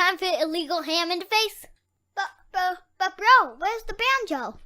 time for illegal ham interface? But bro, where's the banjo?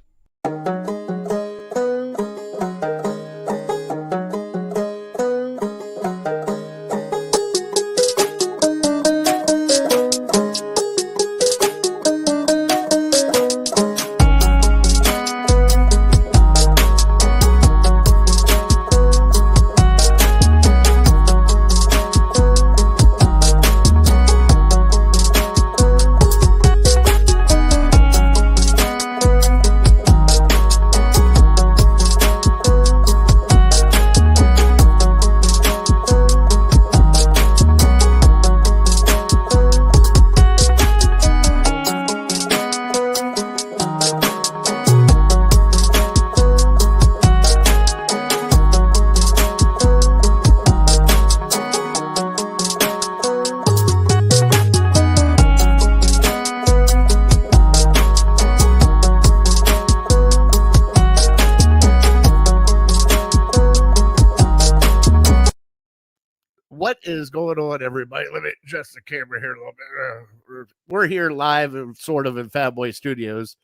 What is going on, everybody? Let me adjust the camera here a little bit. We're here live, sort of, in Hamm Boys Studios.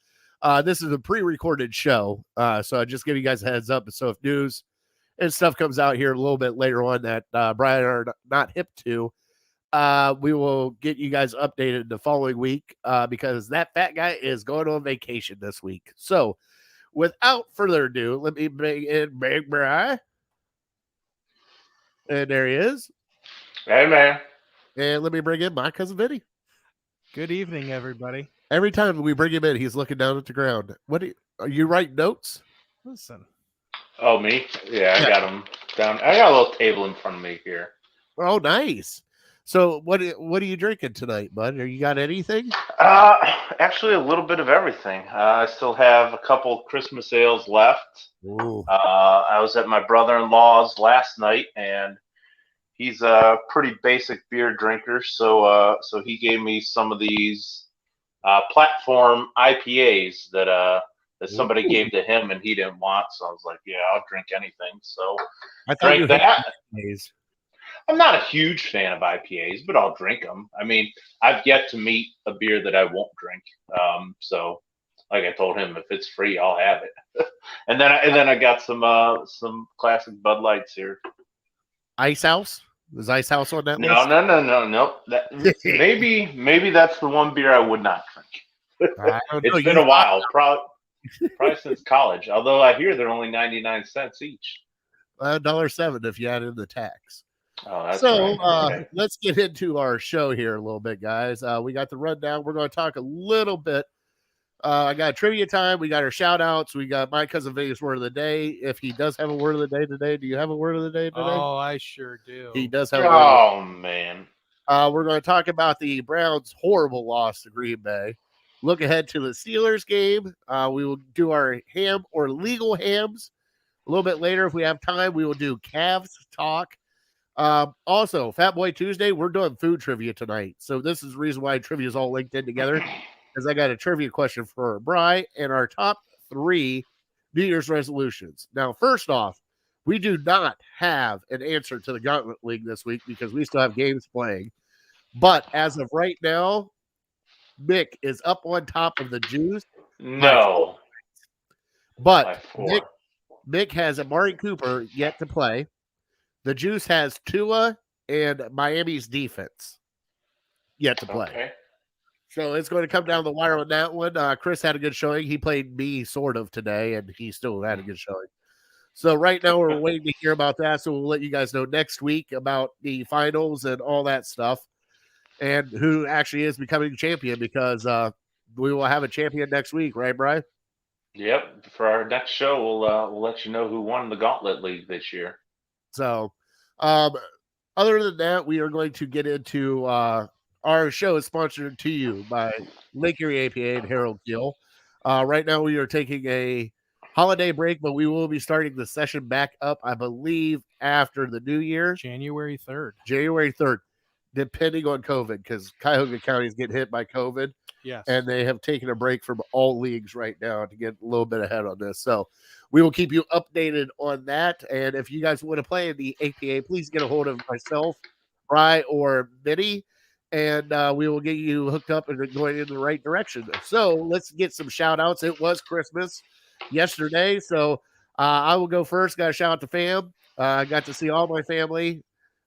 This is a pre-recorded show, so I just give you guys a heads up. So if news and stuff comes out here a little bit later on that Brian are not hip to, we will get you guys updated the following week because that fat guy is going on vacation this week. So without further ado, let me bring in Big Brian. And there he is. Hey, man. And let me bring in my cousin Vinny. Good evening, everybody. Every time we bring him in, he's looking down at the ground. Are you writing notes? Listen. Oh, me? Yeah, I got them down. I got a little table in front of me here. Oh, nice. So what are you drinking tonight, bud? Are you got anything? Actually, a little bit of everything. I still have a couple Christmas ales left. Ooh. I was at my brother-in-law's last night, and he's a pretty basic beer drinker, so he gave me some of these platform IPAs that somebody gave to him, and he didn't want. So I was like, "Yeah, I'll drink anything." So I drank that. I'm not a huge fan of IPAs, but I'll drink them. I mean, I've yet to meet a beer that I won't drink. So, like I told him, if it's free, I'll have it. and then I got some classic Bud Lights here. Ice House? Is Ice House on that list? No. Maybe that's the one beer I would not drink. It's been a while, probably since college. Although I hear they're only 99 cents each. $1.07 if you add in the tax. Oh, that's so right. Okay. Let's get into our show here a little bit, guys. We got the rundown. We're going to talk a little bit. I got trivia time. We got our shout outs. We got my cousin Vegas word of the day. If he does have a word of the day today, do you have a word of the day today? Oh, I sure do. He does have. Man. We're going to talk about the Browns' horrible loss to Green Bay. Look ahead to the Steelers game. We will do our ham or legal hams a little bit later. If we have time, we will do Cavs talk. Also, Fat Boy Tuesday, we're doing food trivia tonight. So this is the reason why trivia is all linked in together, because I got a trivia question for Bri and our top 3 New Year's resolutions. Now, first off, we do not have an answer to the Gauntlet League this week because we still have games playing. But as of right now, Mick is up on top of the Jews. No. But Mick has Amari Cooper yet to play. The Juice has Tua and Miami's defense yet to play. Okay. So it's going to come down the wire on that one. Chris had a good showing. He played me sort of today, and he still had a good showing. So right now we're waiting to hear about that. So we'll let you guys know next week about the finals and all that stuff and who actually is becoming champion because we will have a champion next week. Right, Brian? Yep. For our next show, we'll let you know who won the Gauntlet League this year. So, other than that, we are going to get into our show is sponsored to you by Lake Erie APA and Harold Gill. Right now, we are taking a holiday break, but we will be starting the session back up, I believe, after the new year. January 3rd. January 3rd, depending on COVID, because Cuyahoga County is getting hit by COVID. Yes. And they have taken a break from all leagues right now to get a little bit ahead on this. So we will keep you updated on that. And if you guys want to play in the APA, please get a hold of myself, Bri, or Mitty. and we will get you hooked up and going in the right direction. So let's get some shout outs. It was Christmas yesterday, so I will go first. Got a shout out to fam. I got to see all my family.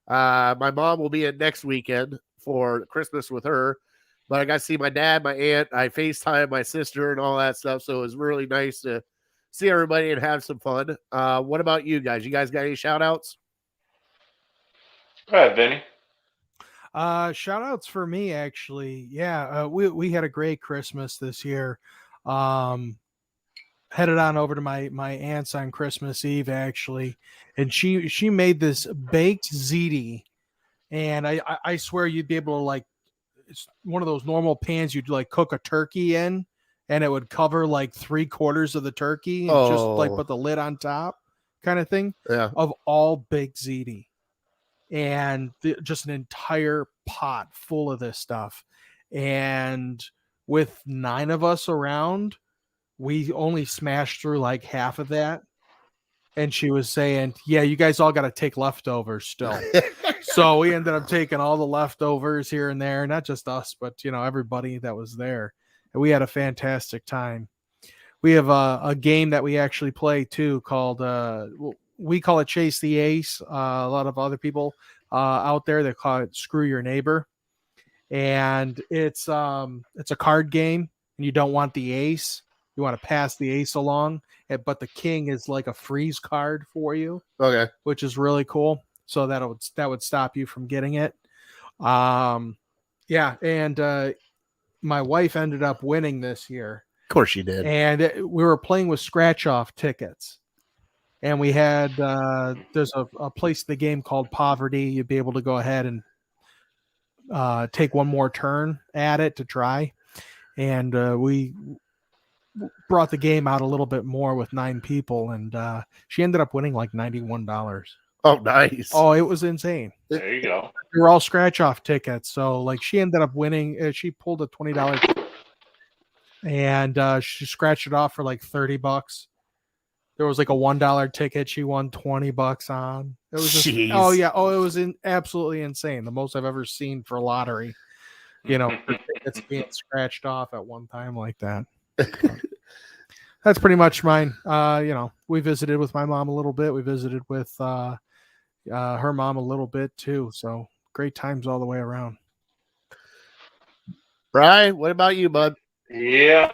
My mom will be in next weekend for Christmas with her, but I got to see my dad, my aunt. I FaceTime my sister and all that stuff, so it was really nice to see everybody and have some fun. What about you guys? You guys got any shout outs? Go ahead, Vinny. Shout outs for me, actually. Yeah, we had a great Christmas this year. Headed on over to my aunt's on Christmas Eve, actually, and she made this baked ziti, and I swear you'd be able to, like, it's one of those normal pans you'd like cook a turkey in, and it would cover like 3/4 of the turkey, and just like put the lid on top, kind of thing. Yeah. Of all baked ziti, and just an entire pot full of this stuff, and with 9 of us around, we only smashed through like half of that. And she was saying, yeah, you guys all got to take leftovers still. So we ended up taking all the leftovers here and there, not just us, but everybody that was there. And we had a fantastic time. We have a game that we actually play too called we call it Chase the Ace. A lot of other people out there, they call it Screw Your Neighbor. And it's a card game, and you don't want the ace. You want to pass the ace along, but the king is like a freeze card for you. Okay. Which is really cool. So that would stop you from getting it. Yeah, and my wife ended up winning this year. Of course she did. And we were playing with scratch-off tickets. And we had there's a place in the game called Poverty. You'd be able to go ahead and take one more turn at it to try. And we brought the game out a little bit more with 9 people, and she ended up winning like $91. Oh, nice. Oh, it was insane. There you go. They were all scratch-off tickets. So, like, she ended up winning. She pulled a $20 ticket, and she scratched it off for like $30. There was like a $1 ticket she won $20 on. It was just, oh yeah, it was absolutely insane. The most I've ever seen for lottery. Tickets being scratched off at one time like that. That's pretty much mine. We visited with my mom a little bit. We visited with her mom a little bit too. So great times all the way around. Brian, what about you, bud? Yeah,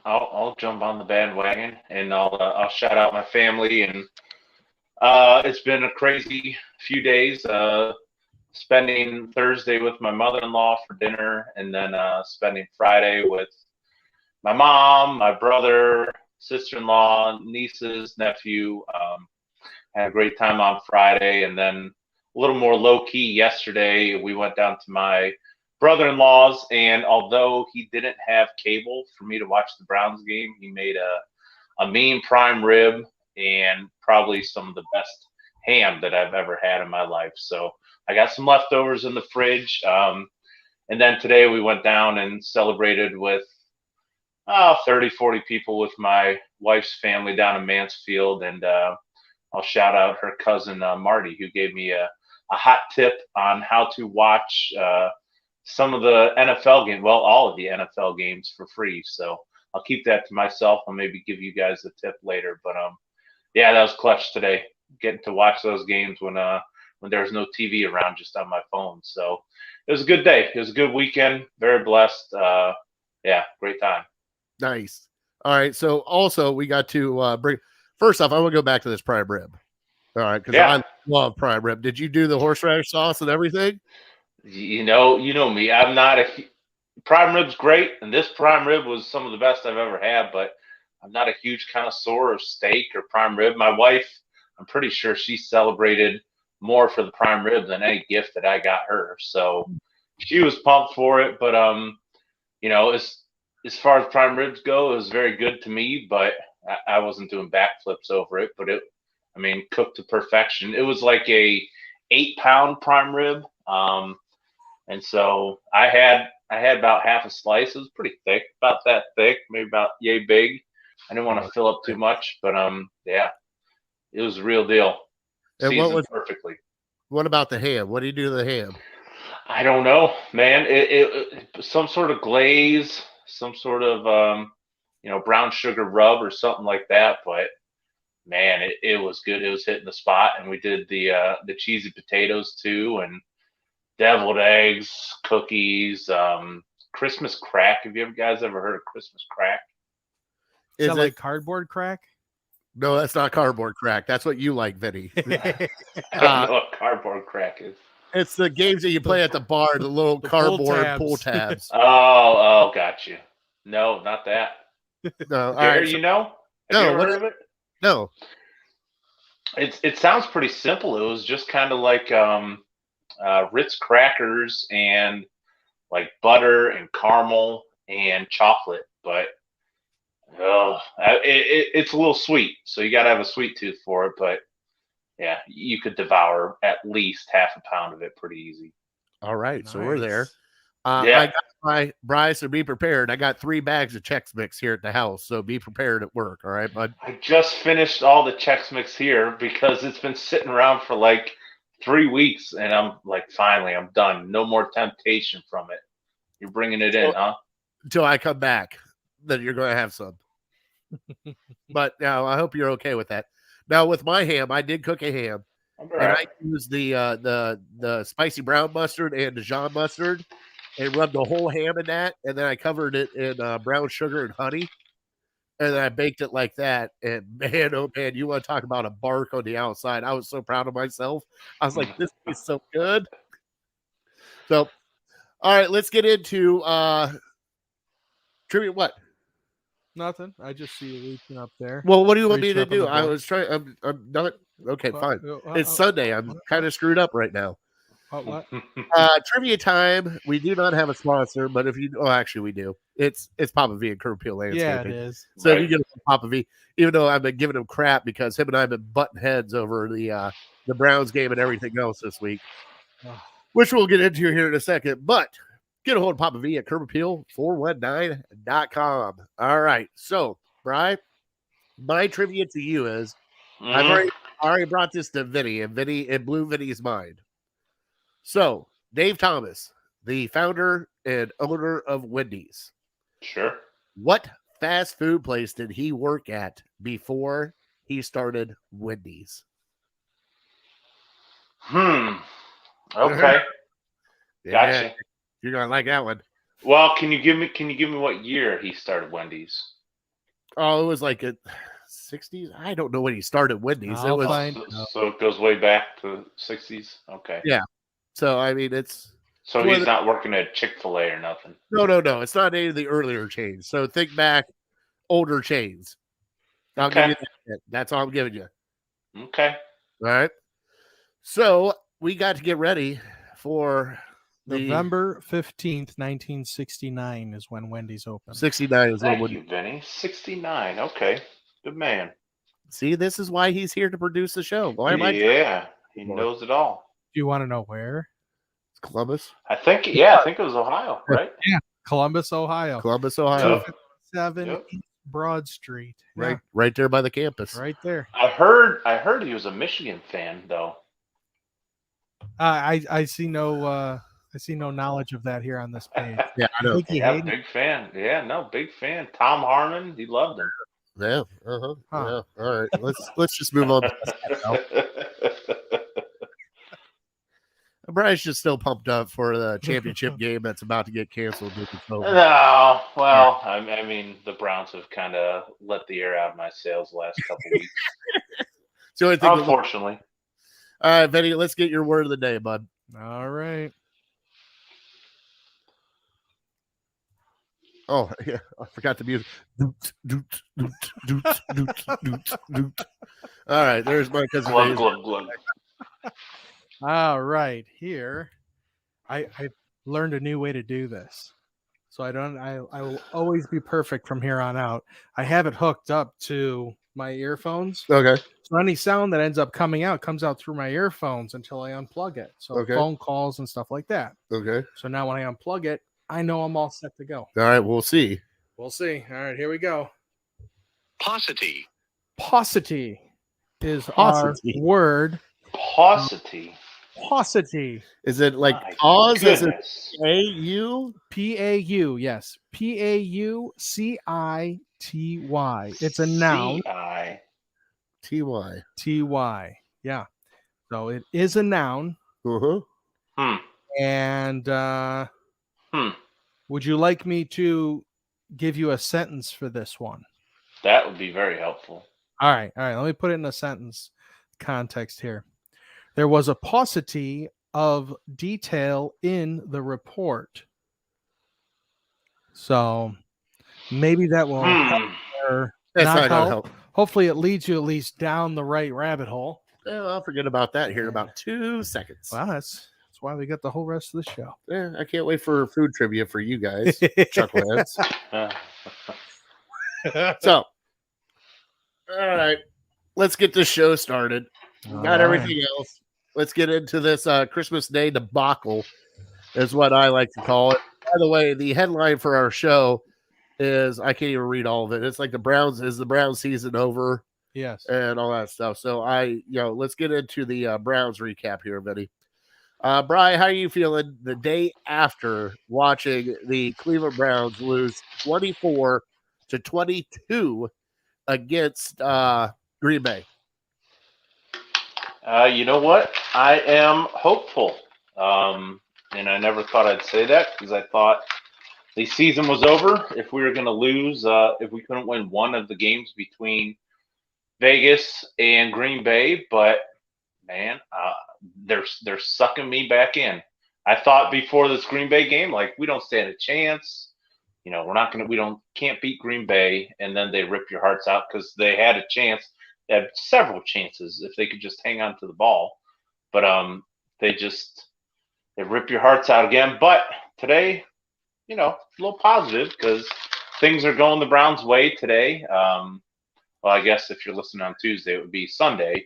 I'll jump on the bandwagon, and I'll shout out my family. And it's been a crazy few days. Spending Thursday with my mother-in-law for dinner, and then spending Friday with my mom, my brother, sister-in-law, nieces, nephew. Had a great time on Friday, and then a little more low-key yesterday. We went down to my brother-in-law's, and although he didn't have cable for me to watch the Browns game, he made a mean prime rib and probably some of the best ham that I've ever had in my life. So I got some leftovers in the fridge. And then today we went down and celebrated with 30, 40 people with my wife's family down in Mansfield. And I'll shout out her cousin, Marty, who gave me a hot tip on how to watch some of the NFL games, well, all of the NFL games for free. So I'll keep that to myself. I'll maybe give you guys a tip later. But yeah, that was clutch today, getting to watch those games when there's no TV around, just on my phone. So it was a good day. It was a good weekend. Very blessed. Yeah, great time. Nice. All right. So also we got to bring. First off, I want to go back to this prime rib. All right, because I love prime rib. Did you do the horseradish sauce and everything? You know me. I'm not prime rib's great, and this prime rib was some of the best I've ever had. But I'm not a huge connoisseur of steak or prime rib. My wife, I'm pretty sure she celebrated more for the prime rib than any gift that I got her. So she was pumped for it. But as far as prime ribs go, it was very good to me. But I wasn't doing backflips over it. But cooked to perfection. It was like a 8-pound prime rib. And so I had about half a slice. It was pretty thick, about that thick, maybe about yay big. I didn't want to fill up too much, but yeah, it was a real deal. And Seasoned perfectly. What about the ham? What do you do to the ham? I don't know, man. Some sort of glaze, some sort of brown sugar rub or something like that. But man, it was good. It was hitting the spot, and we did the cheesy potatoes too, and deviled eggs, cookies, Christmas crack. Have you guys ever heard of Christmas crack? Is that Is like it? cardboard crack? No, that's not cardboard crack. That's what you like, Vinny. I don't know what cardboard crack is. It's the games that you play at the bar, the little The cardboard pull pull tabs. tabs. Oh, got you. No, not that. No, all Gary, right. you know? Have No, you ever what- heard of it? No. It sounds pretty simple. It was just kind of like Ritz crackers and like butter and caramel and chocolate, but it's a little sweet, so you got to have a sweet tooth for it. But yeah, you could devour at least half a pound of it pretty easy. All right, so we're there. Nice. Yeah. I got my Bryce, so be prepared. I got 3 bags of Chex Mix here at the house, so be prepared at work. All right, bud. I just finished all the Chex Mix here because it's been sitting around for like 3 weeks, and I'm like, finally, I'm done. No more temptation from it. You're bringing it in, huh? Until I come back, then you're going to have some. But now I hope you're okay with that. Now with my ham, I did cook a ham, All and I right. used the spicy brown mustard and Dijon mustard, and rubbed the whole ham in that, and then I covered it in brown sugar and honey, and then I baked it like that. And man, oh man, you want to talk about a bark on the outside? I was so proud of myself. I was like, this is so good. So, all right, let's get into tribute. What? Nothing. I just see you reaching up there. Well, what do you want me Reaching to up on do? the I board. was trying. I'm not. Okay, fine. Uh, It's Sunday. I'm kind of screwed up right now. what? Trivia time. We do not have a sponsor, but if you, oh, actually, we do. It's Papa V and Curb Peel Landscaping. Yeah, it is. So if Right. you get a Papa V, even though I've been giving him crap because him and I have been butting heads over the Browns game and everything else this week, Oh, which we'll get into here in a second. But get a hold of Papa V at curbappeal419.com. All right. So, Bri, my trivia to you is I've already brought this to Vinny, and it blew Vinny's mind. So, Dave Thomas, the founder and owner of Wendy's, Sure. what fast food place did he work at before he started Wendy's? Okay. Gotcha. You're gonna like that one. Well, can you give me what year he started Wendy's? Oh, it was like a 60s. I don't know when he started Wendy's. I'll It was find- So it goes way back to the 60s. Okay. Yeah. so. I mean, it's So Well, he's not working at Chick-fil-A or nothing. no. It's not any of the earlier chains. So think back, older chains. I'll give Okay. you that. That's all I'm giving you. Okay. All right. So we got to get ready for the November 15th, 1969 is when Wendy's opened. 69 is Thank what you, Vinny. 69. Okay. Good man. See, this is why he's here to produce the show. Why am I? Yeah. He knows it all. Do you want to know where? Columbus, I think it was Ohio, right? Columbus, Ohio. Columbus, Ohio. Yep. 7 Yep. East Broad Street. Right there by the campus. Yeah, right there. I heard he was a Michigan fan though. I see no knowledge of that here on this page. Yeah, I know. think he Yeah, hated big fan. Yeah, no, big fan. Tom Harmon, he loved him. Yeah. Uh-huh. Huh. Yeah. All right. Let's just move on. Brian's just still pumped up for the championship game that's about to get canceled. With the COVID. No, well, I mean, the Browns have kind of let the air out of my sails the last couple weeks. So I think. Unfortunately. All right, Vinny, let's get your word of the day, bud. All right. Oh, yeah, I forgot the music. Doot, doot, doot, doot, doot, doot, doot. All right, there's my cousin. Glug, glug, glug. All right. Here, I learned a new way to do this. So I will always be perfect from here on out. I have it hooked up to my earphones. Okay. So any sound that ends up coming out comes out through my earphones until I unplug it. So Okay. phone calls and stuff like that. Okay. So now when I unplug it, I know I'm all set to go. All right, we'll see. We'll see. All right, here we go. Paucity. Paucity is Paucity. our word. Paucity. Paucity. Is it like My pause as in goodness. A-U? P-A-U, yes. P-A-U-C-I-T-Y. It's a noun. C-I. T-Y. T-Y. Yeah. So it is a noun. Uh-huh. Hmm. And Hmm. would you like me to give you a sentence for this one? That would be very helpful. All right. Let me put it in a sentence context here. There was a paucity of detail in the report. So maybe that will help or That's not not gonna help. help. Hopefully it leads you at least down the right rabbit hole. Well, I'll forget about that here in about 2 seconds. Well, that's why we got the whole rest of the show. I can't wait for food trivia for you guys, chuckleheads. So, all right, let's get this show started. We All got right. everything else. Let's get into this Christmas Day debacle, is what I like to call it. By the way, the headline for our show is, I can't even read all of it. It's like the Browns season over Yes. and all that stuff. So let's get into the Browns recap here, Vinny. Bri, how are you feeling the day after watching the Cleveland Browns lose 24-22 against Green Bay? You know what? I am hopeful. And I never thought I'd say that because I thought the season was over if we were going to lose, if we couldn't win one of the games between Vegas and Green Bay. But man, they're sucking me back in. I thought before this Green Bay game, like, we don't stand a chance. Can't beat Green Bay, and then they rip your hearts out because they had a chance. They had several chances if they could just hang on to the ball, but they rip your hearts out again. But today, a little positive because things are going the Browns' way today. Well, I guess if you're listening on Tuesday, it would be Sunday.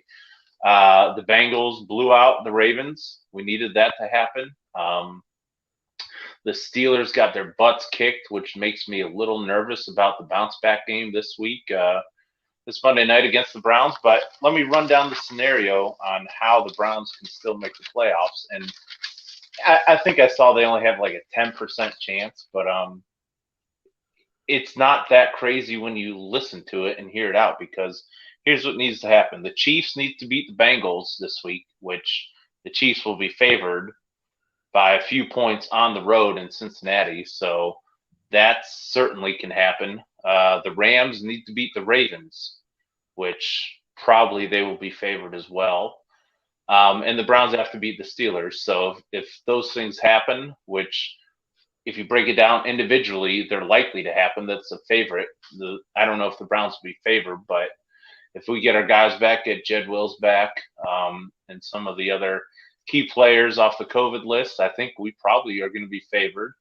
The Bengals blew out the Ravens. We needed that to happen. The Steelers got their butts kicked, which makes me a little nervous about the bounce back game this week, this Monday night against the Browns. But let me run down the scenario on how the Browns can still make the playoffs. And I think I saw they only have like a 10% chance, but it's not that crazy when you listen to it and hear it out, because here's what needs to happen. The Chiefs need to beat the Bengals this week, which the Chiefs will be favored by a few points on the road in Cincinnati. So that certainly can happen. The Rams need to beat the Ravens, which probably they will be favored as well. And the Browns have to beat the Steelers. So if those things happen, which if you break it down individually, they're likely to happen. That's a favorite. I don't know if the Browns will be favored, but if we get our guys back, get Jed Wills back, and some of the other key players off the COVID list, I think we probably are going to be favored.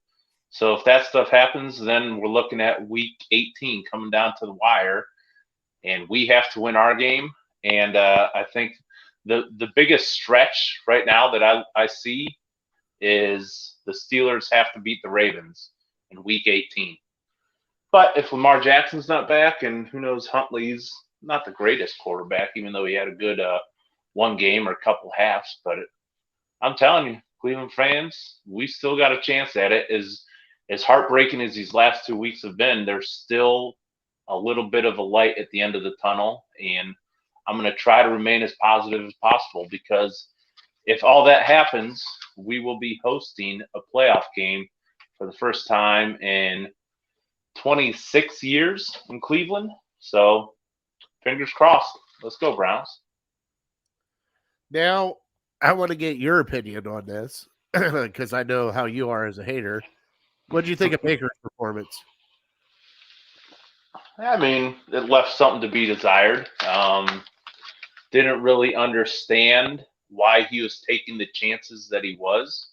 So if that stuff happens, then we're looking at week 18 coming down to the wire, and we have to win our game. And I think the biggest stretch right now that I see is the Steelers have to beat the Ravens in week 18. But if Lamar Jackson's not back, and who knows, Huntley's not the greatest quarterback, even though he had a good one game or a couple halves. But I'm telling you, Cleveland fans, we still got a chance at it. As heartbreaking as these last 2 weeks have been, there's still a little bit of a light at the end of the tunnel. And I'm going to try to remain as positive as possible, because if all that happens, we will be hosting a playoff game for the first time in 26 years in Cleveland. So fingers crossed. Let's go, Browns. Now, I want to get your opinion on this because I know how you are as a hater. What did you think of Baker's performance? I mean, it left something to be desired. Didn't really understand why he was taking the chances that he was.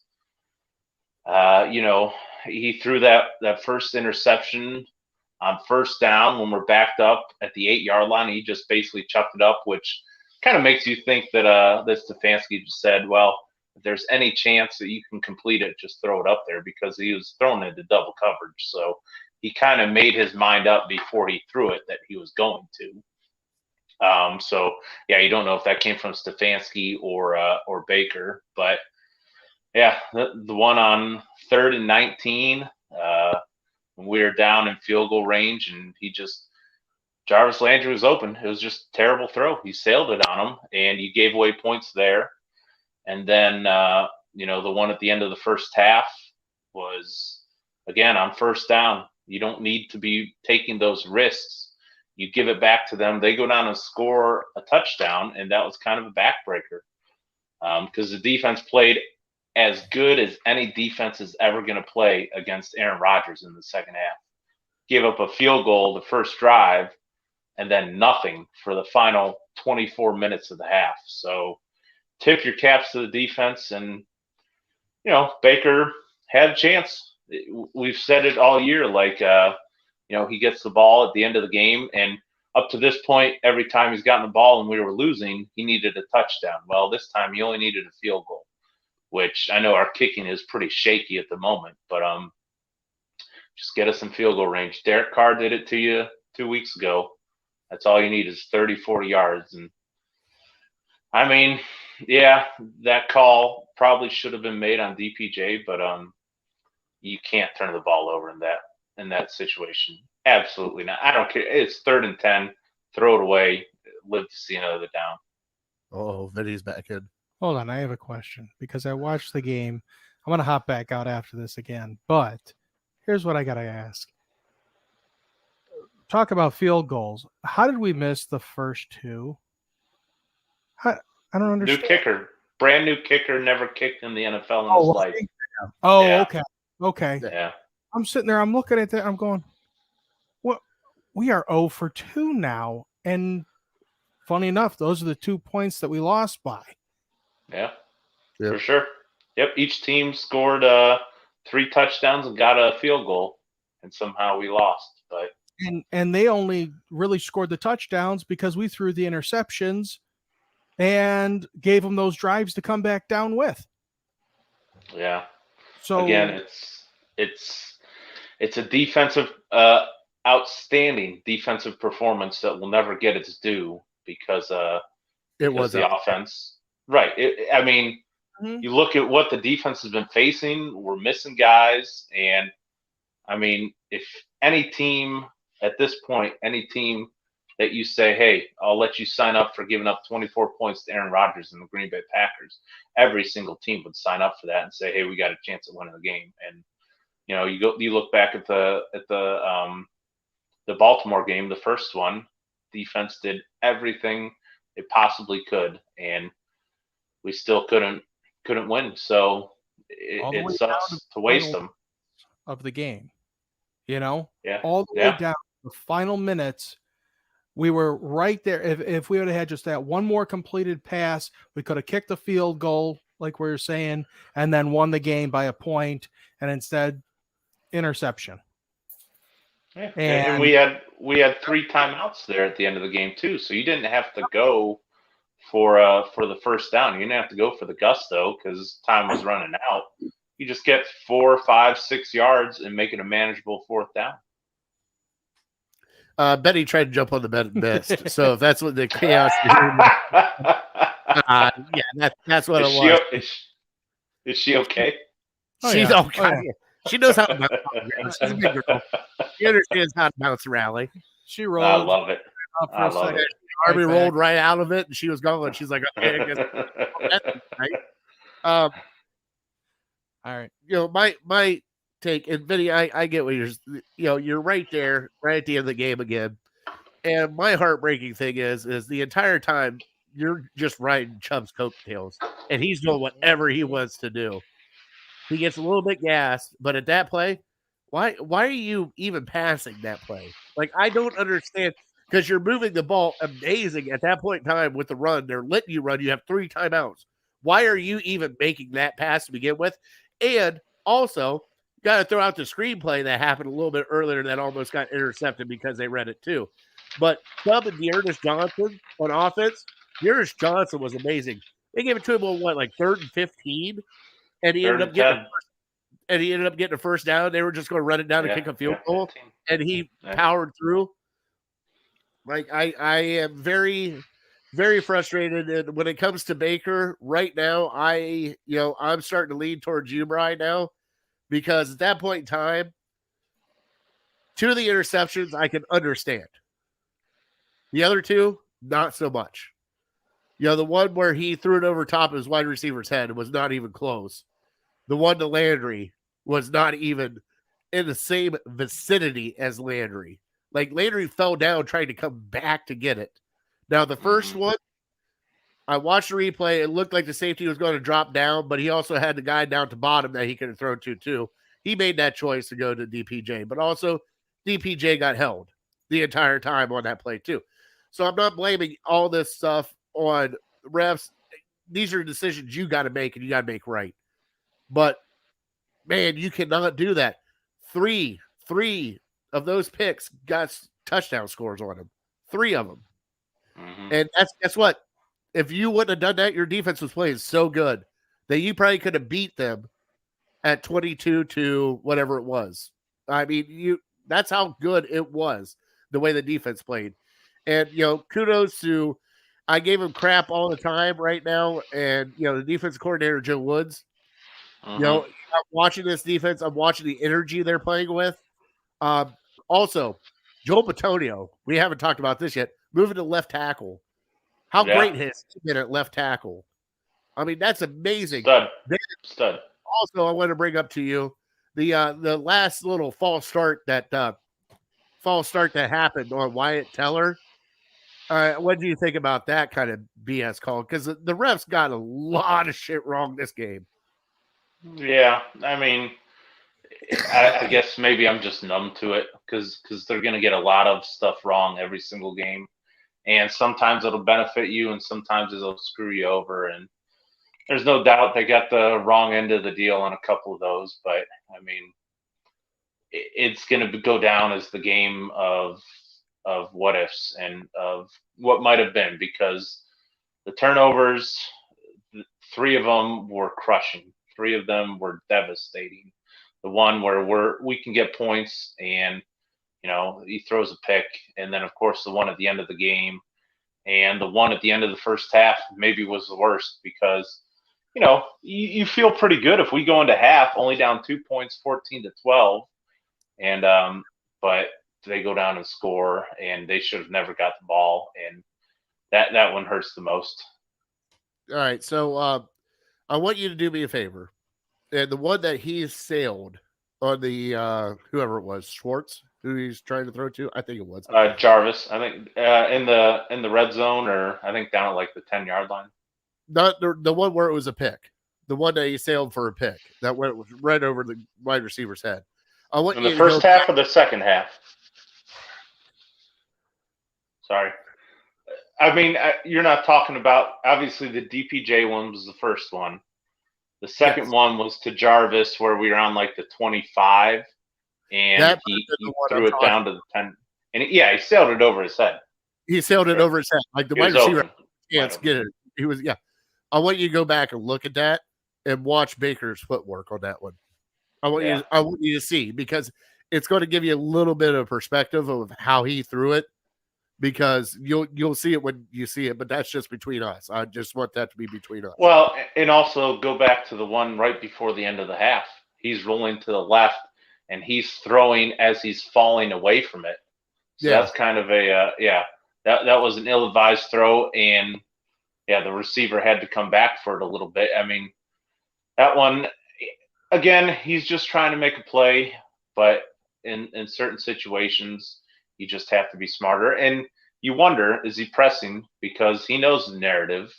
He threw that first interception on first down when we're backed up at the 8-yard line. He just basically chucked it up, which kind of makes you think that Stefanski just said, well, if there's any chance that you can complete it, just throw it up there, because he was thrown into double coverage. So he kind of made his mind up before he threw it that he was going to. So yeah, you don't know if that came from Stefanski or Baker, but yeah, the one on 3rd and 19, when we were down in field goal range, and Jarvis Landry was open. It was just a terrible throw. He sailed it on him, and you gave away points there. And then the one at the end of the first half was, again, on 1st down. You don't need to be taking those risks. You give it back to them. They go down and score a touchdown, and that was kind of a backbreaker because the defense played as good as any defense is ever going to play against Aaron Rodgers in the second half. Give up a field goal the first drive, and then nothing for the final 24 minutes of the half. So tip your caps to the defense, and Baker had a chance. We've said it all year, he gets the ball at the end of the game, and up to this point, every time he's gotten the ball and we were losing, he needed a touchdown. Well, this time he only needed a field goal, which I know our kicking is pretty shaky at the moment, but just get us in field goal range. Derek Carr did it to you 2 weeks ago. That's all you need is 30, 40 yards. And I mean, yeah, that call probably should have been made on DPJ, but you can't turn the ball over in that situation. Absolutely not. I don't care. It's 3rd and 10. Throw it away. Live to see another down. Oh, Vinny's back in. Hold on, I have a question because I watched the game. I'm going to hop back out after this again, but here's what I got to ask. Talk about field goals. How did we miss the first two? I don't understand. New kicker. Brand new kicker, never kicked in the NFL in his life. Oh, Yeah. Okay. Yeah. I'm sitting there, I'm looking at that, I'm going, what? We are 0 for 2 now. And funny enough, those are the 2 points that we lost by. Yeah, Yep. for sure. Yep, each team scored 3 touchdowns and got a field goal, and somehow we lost. But And they only really scored the touchdowns because we threw the interceptions and gave them those drives to come back down with. yeah, So again, it's a defensive, outstanding defensive performance that will never get its due because It was the offense. Right. Mhm. You look at what the defense has been facing. We're missing guys, and I mean, if any team at this point, any team that you say, hey, I'll let you sign up for giving up 24 points to Aaron Rodgers and the Green Bay Packers, every single team would sign up for that and say, hey, we got a chance at winning the game. And you look back at the Baltimore game, the first one, defense did everything it possibly could, and we still couldn't win. So All the way it sucks down to waste final them. of the game, Yeah. all the way down to the final minutes. We were right there. If we would have had just that one more completed pass, we could have kicked the field goal, like we were saying, and then won the game by a point. And instead, interception. Yeah. And- And we had 3 timeouts there at the end of the game too. So you didn't have to go for the first down. You didn't have to go for the gusto because time was running out. You just get 4, 5, 6 yards and make it a manageable 4th down. Betty tried to jump on the bed and missed. So if that's what the chaos that's what it was. Is she okay? Oh, She's yeah. okay. Oh, yeah. She knows how to bounce around. She's a big girl. She understands how to bounce around. Like, She I rolled. love it. Up for I a love second. it. Army back. rolled right out of it, and she was gone. She's like, okay, I guess. Right? All right. My take, and Vinny, I get what you're right there, right at the end of the game again. And my heartbreaking thing is the entire time you're just riding Chubb's coattails, and he's doing whatever he wants to do. He gets a little bit gassed, but at that play, why are you even passing that play? Like, I don't understand, because you're moving the ball amazing at that point in time with the run. They're letting you run. You have 3 timeouts. Why are you even making that pass to begin with? And also, got to throw out the screenplay that happened a little bit earlier that almost got intercepted because they read it too. But Chubb and Dearness Johnson on offense, Dearness Johnson was amazing. They gave it to him on like 3rd and 15, and he ended up getting a first down. They were just going to run it down and kick a field goal, and he powered through. Like I am very, very frustrated. And when it comes to Baker right now, I'm starting to lean towards you, Brian, now, because at that point in time, 2 of the interceptions I can understand. The other 2, not so much. The one where he threw it over top of his wide receiver's head was not even close. The one to Landry was not even in the same vicinity as Landry. Like, Landry fell down trying to come back to get it. Now, the first one, I watched the replay. It looked like the safety was going to drop down, but he also had the guy down to bottom that he could have thrown to, too. He made that choice to go to DPJ, but also DPJ got held the entire time on that play, too. So I'm not blaming all this stuff on refs. These are decisions you got to make, and you got to make right. But, man, you cannot do that. Three of those picks got touchdown scores on them. 3 of them. And guess what? If you wouldn't have done that, your defense was playing so good that you probably could have beat them at 22 to whatever it was. I mean, that's how good it was, the way the defense played. And, kudos to, I gave him crap all the time right now. And, the defense coordinator, Joe Woods, I'm watching this defense. I'm watching the energy they're playing with. Also, Joel Bitonio, we haven't talked about this yet, moving to left tackle. How great has he been at left tackle? I mean, that's amazing. Stud. Also, I want to bring up to you the last little false start that happened on Wyatt Teller. What do you think about that kind of BS call? Because the refs got a lot of shit wrong this game. Yeah, I mean, I guess maybe I'm just numb to it because they're going to get a lot of stuff wrong every single game. And sometimes it'll benefit you and sometimes it'll screw you over. And there's no doubt they got the wrong end of the deal on a couple of those. But, I mean, it's going to go down as the game of what ifs and of what might have been, because the turnovers, 3 of them were crushing. 3 of them were devastating. The one where we can get points and, he throws a pick. And then, of course, the one at the end of the game and the one at the end of the first half maybe was the worst because, you feel pretty good if we go into half only down 2 points, 14-12. And, but they go down and score and they should have never got the ball. And that one hurts the most. All right. So, I want you to do me a favor. And the one that he sailed on the whoever it was, Schwartz, who he's trying to throw to, I think it was Jarvis. I think in the red zone, or I think down at like the 10-yard line. Not the one where it was a pick. The one that he sailed for a pick that went right over the wide receiver's head. I want in you the to first go half back. or the second half. Sorry. I mean, you're not talking about, obviously the DPJ one was the first one. The second one was to Jarvis where we were on like the 25 and he threw it down to the 10. And he sailed it over his head. He sailed it over his head. Like the wide receiver can't get it. He was, I want you to go back and look at that and watch Baker's footwork on that one. I want you to see, because it's going to give you a little bit of perspective of how he threw it, because you'll see it when you see it, but that's just between us. I just want that to be between us. Well, and also go back to the one right before the end of the half. He's rolling to the left and he's throwing as he's falling away from it. So that's kind of that was an ill-advised throw, and the receiver had to come back for it a little bit. I mean, that one, again, he's just trying to make a play, but in certain situations, you just have to be smarter. And you wonder, is he pressing because he knows the narrative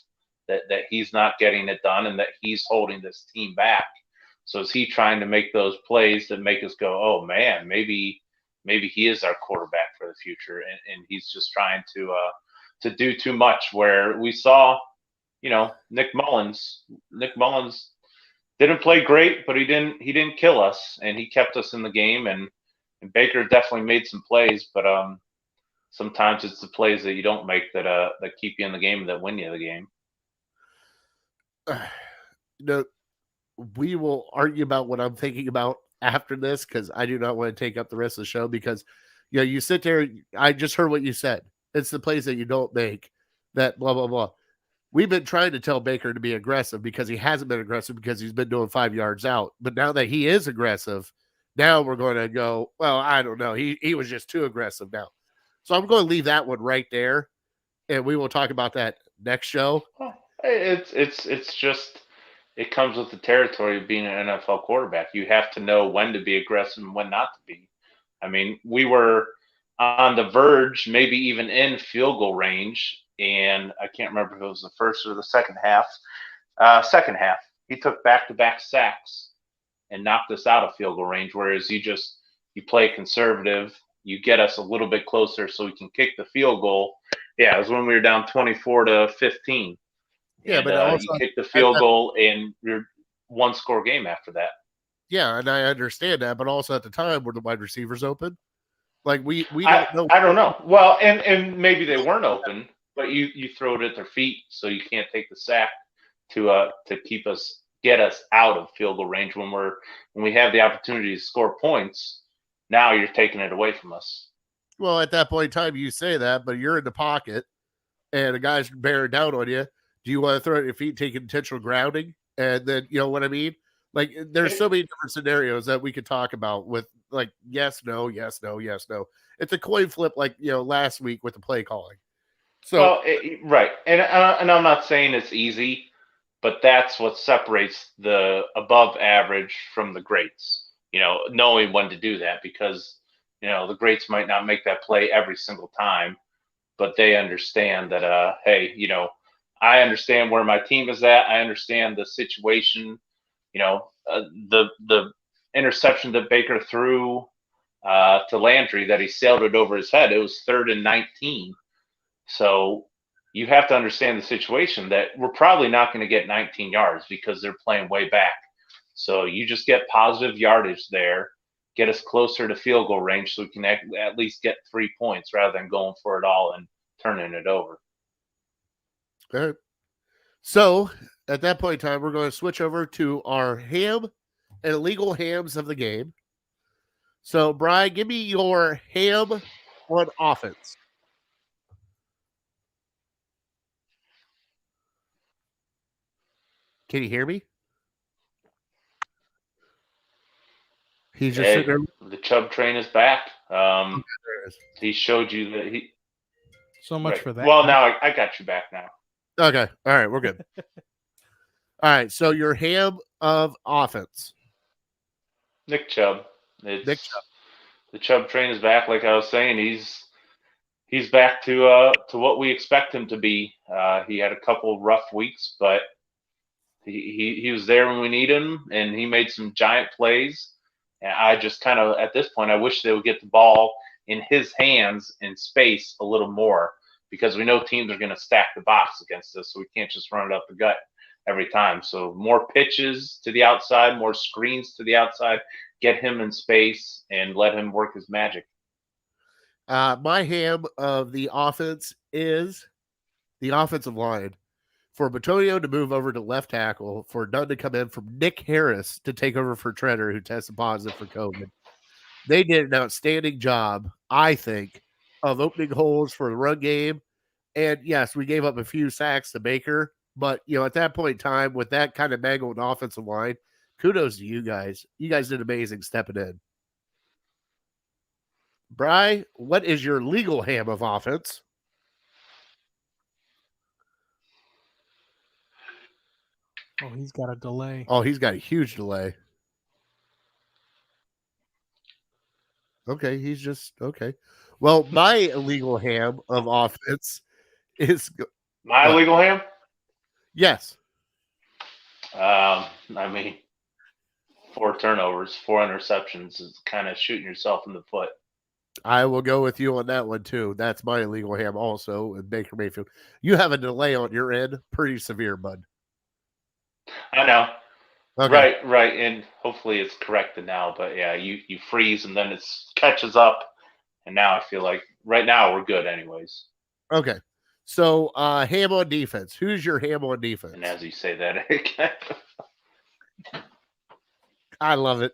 that he's not getting it done and that he's holding this team back? So is he trying to make those plays that make us go, oh, man, maybe he is our quarterback for the future, and he's just trying to do too much, where we saw, Nick Mullins didn't play great, but he didn't kill us, and he kept us in the game, and Baker definitely made some plays, but sometimes it's the plays that you don't make that keep you in the game and that win you the game. We will argue about what I'm thinking about after this, because I do not want to take up the rest of the show, because you sit there. I just heard what you said. It's the plays that you don't make that blah, blah, blah. We've been trying to tell Baker to be aggressive because he hasn't been aggressive because he's been doing 5 yards out. But now that he is aggressive, now we're going to go, well, I don't know. He was just too aggressive now. So I'm going to leave that one right there. And we will talk about that next show. Well, it's just it comes with the territory of being an NFL quarterback. You have to know when to be aggressive and when not to be. I mean, we were on the verge, maybe even in field goal range, and I can't remember if it was the first or the second half. Second half, he took back-to-back sacks and knocked us out of field goal range. Whereas you play conservative, you get us a little bit closer so we can kick the field goal. Yeah, it was when we were down 24-15. Yeah, and, but also you kick the field goal and you're one-score game after that. Yeah, and I understand that, but also at the time, were the wide receivers open? Like we don't know. I don't know. Well, and maybe they weren't open, but you throw it at their feet, so you can't take the sack to get us out of field goal range when we have the opportunity to score points. Now you're taking it away from us. Well, at that point in time, you say that, but you're in the pocket, and a guy's bearing down on you. Do you want to throw it at your feet, take intentional grounding, and then you know what I mean? Like, there's so many different scenarios that we could talk about with like yes, no, yes, no, yes, no. It's a coin flip, like last week with the play calling. So right, and I'm not saying it's easy, but that's what separates the above average from the greats. Knowing when to do that, because the greats might not make that play every single time, but they understand that hey, I understand where my team is at. I understand the situation. The interception that Baker threw to Landry that he sailed it over his head. It was 3rd and 19. So you have to understand the situation that we're probably not going to get 19 yards because they're playing way back. So you just get positive yardage there, get us closer to field goal range so we can at least get 3 points rather than going for it all and turning it over. Okay. So at that point in time, we're going to switch over to our ham and illegal hams of the game. So, Brian, give me your ham on offense. Can you hear me? He's just sitting there. The Chubb train is back. He showed you that he. So much for that. Well, now I got you back now. Okay. All right. We're good. All right. So your ham of offense. Nick Chubb. Nick Chubb. The Chubb train is back. Like I was saying, he's back to what we expect him to be. He had a couple rough weeks, but he was there when we need him, and he made some giant plays. And I just kind of, at this point, I wish they would get the ball in his hands in space a little more, because we know teams are going to stack the box against us, so we can't just run it up the gut every time. So more pitches to the outside, more screens to the outside, get him in space and let him work his magic. My ham of the offense is the offensive line. For Batonio to move over to left tackle, for Dunn to come in, from Nick Harris to take over for Treader, who tested positive for COVID. They did an outstanding job, I think, of opening holes for the run game. And yes, we gave up a few sacks to Baker, but at that point in time, with that kind of mangled offensive line, kudos to you guys. You guys did amazing stepping in. Bri, what is your legal ham of offense? Oh, he's got a delay. Oh, he's got a huge delay. Okay, he's just okay. Well, my illegal ham of offense is my illegal ham. Yes. I mean, 4 turnovers, 4 interceptions is kind of shooting yourself in the foot. I will go with you on that one too. That's my illegal ham also. And Baker Mayfield, you have a delay on your end, pretty severe, bud. I know. Okay. Right, and hopefully it's corrected now. But yeah, you freeze and then it catches up, and now I feel like right now we're good, anyways. Okay, so ham on defense. Who's your ham on defense? And as you say that, I love it.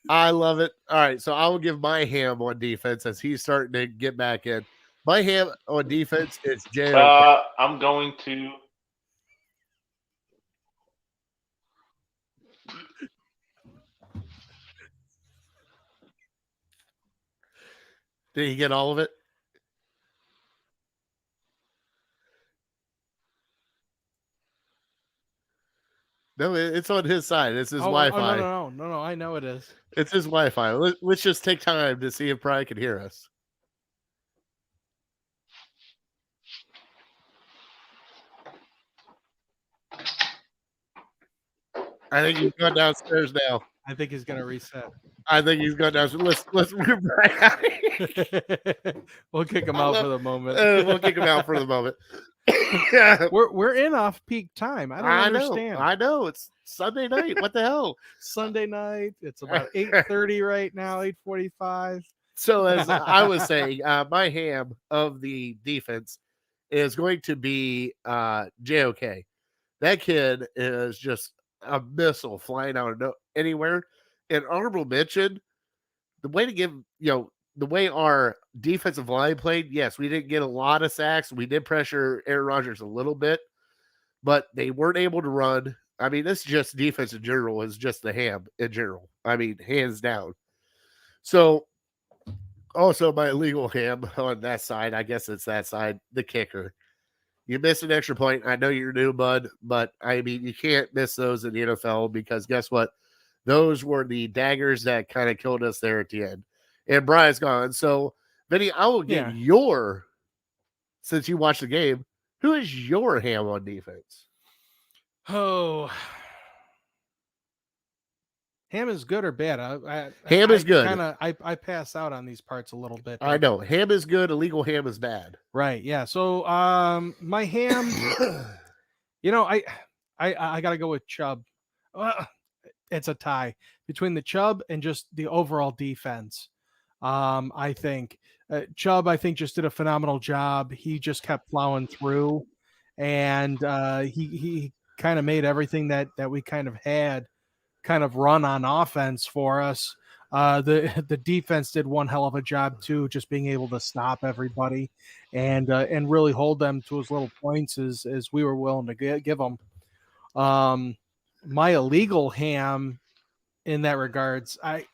I love it. All right, so I will give my ham on defense as he's starting to get back in. My ham on defense is JOK. I'm going to. Did he get all of it? No, it's on his side. It's his Wi-Fi. No, I know it is. It's his Wi-Fi. Let's just take time to see if Brian can hear us. I think he's going downstairs now. I think he's gonna reset. I think he's going downstairs. Let's move back. We'll kick him out for the moment. We'll kick him out for the moment. We're in off-peak time. I don't understand. I know. It's Sunday night. What the hell? Sunday night. It's about 8:30 right now. 8:45. So as I was saying, my ham of the defense is going to be JOK. That kid is just a missile flying out of anywhere. And honorable mention, the way to give, the way our defensive line played, yes, we didn't get a lot of sacks. We did pressure Aaron Rodgers a little bit, but they weren't able to run. I mean, this is just defense in general, is just the ham in general. I mean, hands down. So also my illegal ham on that side, I guess it's that side, the kicker. You missed an extra point. I know you're new, bud, but I mean, you can't miss those in the NFL because guess what? Those were the daggers that kind of killed us there at the end. And Brian's gone. So, Vinny, I will get since you watched the game, who is your ham on defense? Oh, ham is good or bad? Ham is good. I pass out on these parts a little bit. I know. Ham is good. Illegal ham is bad. Right. Yeah. So my ham, I got to go with Chubb. It's a tie between the Chubb and just the overall defense. I think Chubb, just did a phenomenal job. He just kept plowing through, and he kind of made everything that we kind of had kind of run on offense for us. The defense did one hell of a job too, just being able to stop everybody and really hold them to as little points as we were willing to give them. My illegal ham in that regards, I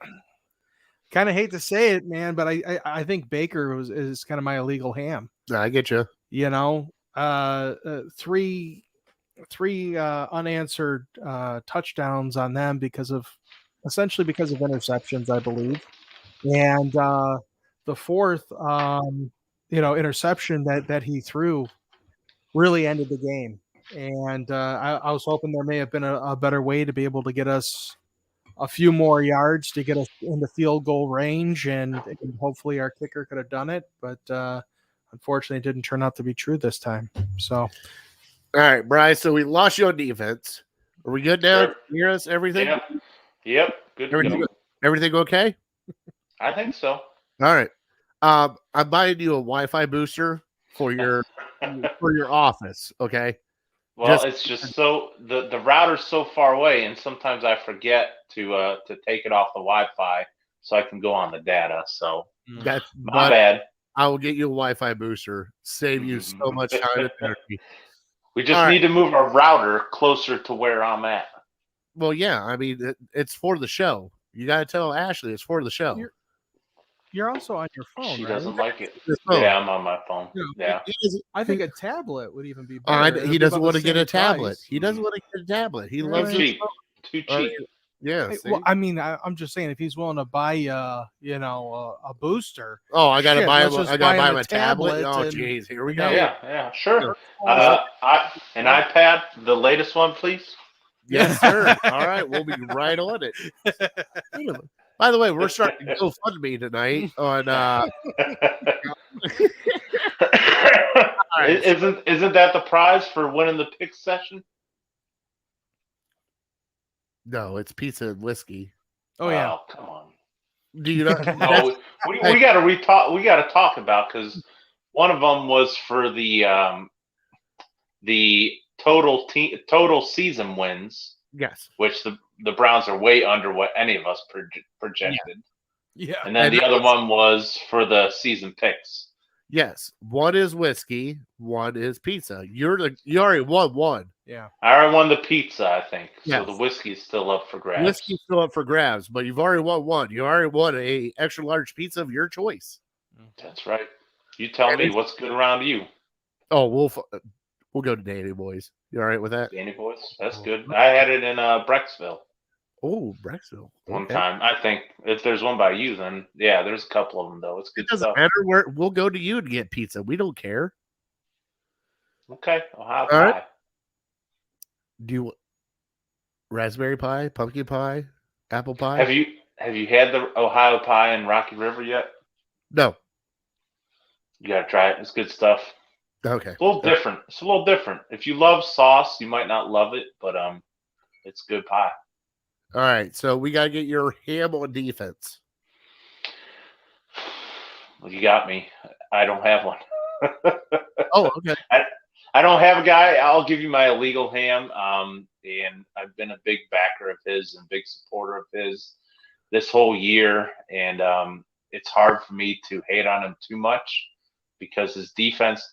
kind of hate to say it, man, but I think Baker is kind of my illegal ham. I get you. Three unanswered touchdowns on them because of interceptions, I believe. And the fourth, interception that he threw really ended the game. And I was hoping there may have been a better way to be able to get us a few more yards to get us into field goal range, and hopefully our kicker could have done it. But unfortunately, it didn't turn out to be true this time. So, all right, Bryce. So we lost you on defense. Are we good now? Sure. Hear us? Everything? Yep. Good. Everything okay? I think so. All right. I'm buying you a Wi-Fi booster for your office. Okay. Well, it's just so the router's so far away, and sometimes I forget to take it off the Wi-Fi so I can go on the data. So that's my bad. I will get you a Wi-Fi booster. Save you so much time and energy. We just need to move our router closer to where I'm at. Well, yeah. I mean, it's for the show. You got to tell Ashley it's for the show. You're also on your phone. She right? doesn't like it. Yeah, I'm on my phone. Yeah. I think a tablet would even be better. He doesn't want to get a tablet. He doesn't want to get a tablet. He loves it. Too cheap. Yeah. Well, I mean, I'm just saying, if he's willing to buy, a booster. Oh, I gotta buy him. I gotta buy him a tablet. Oh, jeez, here we go. Yeah, sure. An iPad, the latest one, please. Yes, sir. All right, we'll be right on it. By the way, we're starting to GoFundMe tonight on. Isn't that the prize for winning the pick session? No, it's pizza and whiskey. Oh yeah, come on. Do you not? No, we got to We got to talk about, because one of them was for the total season wins. Yes, which the Browns are way under what any of us projected. Yeah. And then the other one was for the season picks. Yes, one is whiskey, one is pizza. You already won one. Yeah. I already won the pizza, I think. So Yes. the whiskey's still up for grabs. Whiskey's still up for grabs, but you've already won one. You already won a extra large pizza of your choice. That's right. You tell me what's good around you. Oh, we'll go to Danny Boys. You all right with that? Danny Boys. That's good. I had it in Brecksville Oh, Brexville. one Okay. time. I think if there's one by you, then yeah, there's a couple of them though. It's good It doesn't stuff. matter. We'll go to you to get pizza. We don't care. Okay, Ohio All right. pie. Do you raspberry pie, pumpkin pie, apple pie? Have you had the Ohio pie in Rocky River yet? No. You gotta try it. It's good stuff. Okay. It's a little different. It's a little different. If you love sauce, you might not love it, but it's good pie. All right. So we gotta get your ham on defense. Well, you got me. I don't have one. Oh, okay. I don't have a guy. I'll give you my illegal ham. And I've been a big backer of his and big supporter of his this whole year. And it's hard for me to hate on him too much because his defense.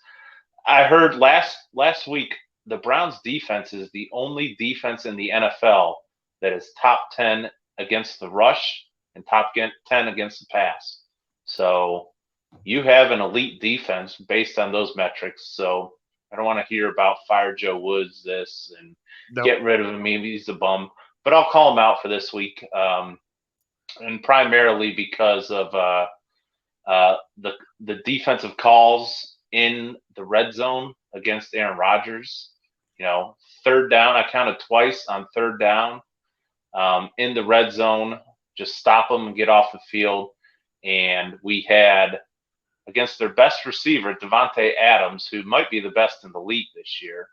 I heard last week the Browns' defense is the only defense in the NFL that is top 10 against the rush and top 10 against the pass. So you have an elite defense based on those metrics. So I don't want to hear about fire Joe Woods this and get rid of him. Maybe he's a bum, but I'll call him out for this week. And primarily because of the defensive calls in the red zone against Aaron Rodgers. You know, third down, I counted twice on third down in the red zone. Just stop them and get off the field. And we had against their best receiver, Devontae Adams, who might be the best in the league this year.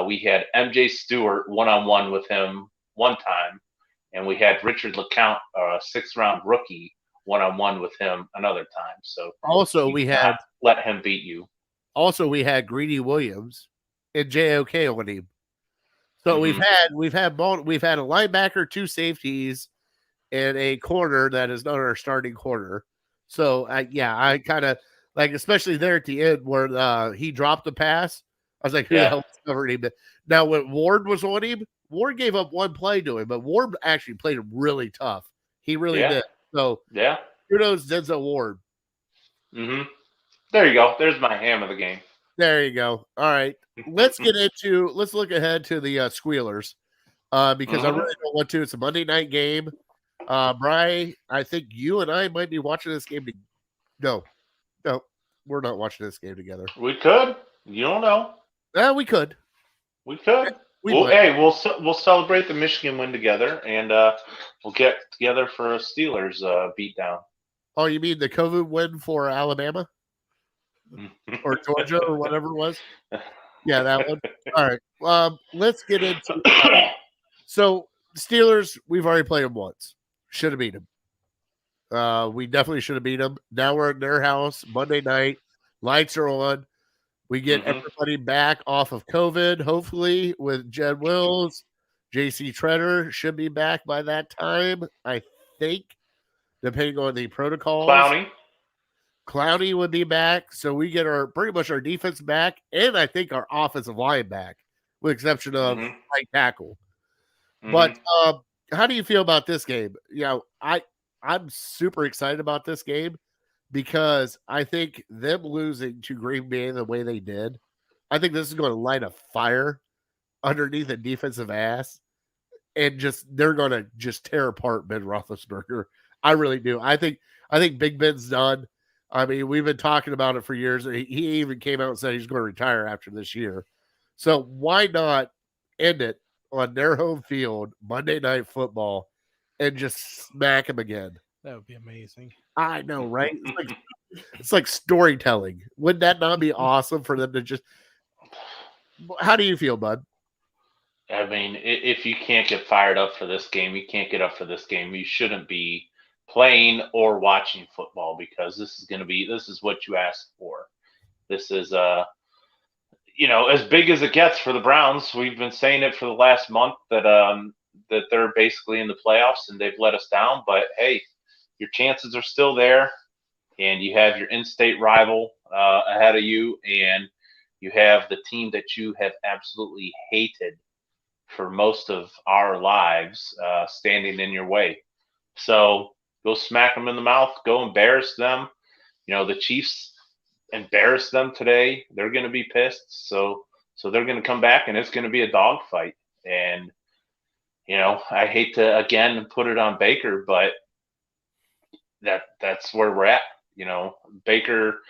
We had MJ Stewart one-on-one with him one time, and we had Richard LeCount, a sixth-round rookie, one-on-one with him another time. So also we had let him beat you. Also, we had Greedy Williams and JOK on him. So we've had a linebacker, two safeties, and a corner that is not our starting corner. So I kind of like, especially there at the end where he dropped the pass. I was like, who the hell covered him? Now when Ward was on him, Ward gave up one play to him, but Ward actually played him really tough. He really did. So kudos Denzel Ward. There you go. There's my ham of the game. There you go. All right. Let's look ahead to the Squealers because I really don't want to. It's a Monday night game. Bri, I think you and I might be watching this game. No, we're not watching this game together. We could. You don't know. We could. We could. We'll celebrate the Michigan win together, and we'll get together for a Steelers beatdown. Oh, you mean the COVID win for Alabama? Or Georgia or whatever it was? Yeah, that one. All right. Let's get into so Steelers, we've already played them once. Should have beat them. We definitely should have beat them. Now we're at their house Monday night. Lights are on. We get everybody back off of COVID, hopefully, with Jed Wills. JC Treader should be back by that time, I think, depending on the protocols. Clowney would be back, so we get pretty much our defense back, and I think our offensive line back, with the exception of right tackle. But how do you feel about this game? You know, I'm super excited about this game because I think them losing to Green Bay the way they did, I think this is going to light a fire underneath a defensive ass, and they're going to just tear apart Ben Roethlisberger. I really do. I think Big Ben's done. I mean, we've been talking about it for years. He even came out and said he's going to retire after this year. So why not end it on their home field, Monday Night Football, and just smack him again? That would be amazing. I know, right? It's like storytelling. Wouldn't that not be awesome for them to just – how do you feel, bud? I mean, if you can't get fired up for this game, you can't get up for this game. You shouldn't be playing or watching football because this is what you asked for. This is as big as it gets for the Browns. We've been saying it for the last month that they're basically in the playoffs and they've let us down, but hey, your chances are still there and you have your in-state rival ahead of you, and you have the team that you have absolutely hated for most of our lives standing in your way. So go smack them in the mouth. Go embarrass them. The Chiefs embarrassed them today. They're going to be pissed. So they're going to come back, and it's going to be a dogfight. And I hate to again put it on Baker, but that's where we're at. Baker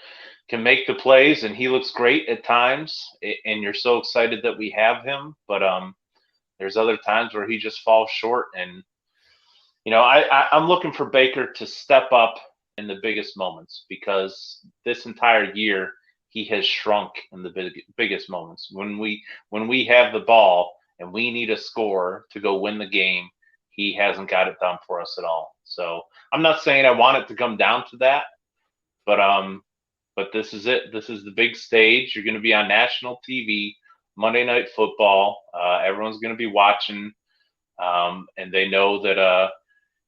can make the plays, and he looks great at times, and you're so excited that we have him. But there's other times where he just falls short, and I'm looking for Baker to step up in the biggest moments, because this entire year he has shrunk in the biggest moments. When we have the ball and we need a score to go win the game, he hasn't got it done for us at all. So I'm not saying I want it to come down to that, but this is it. This is the big stage. You're going to be on national TV, Monday Night Football. Everyone's going to be watching, and they know that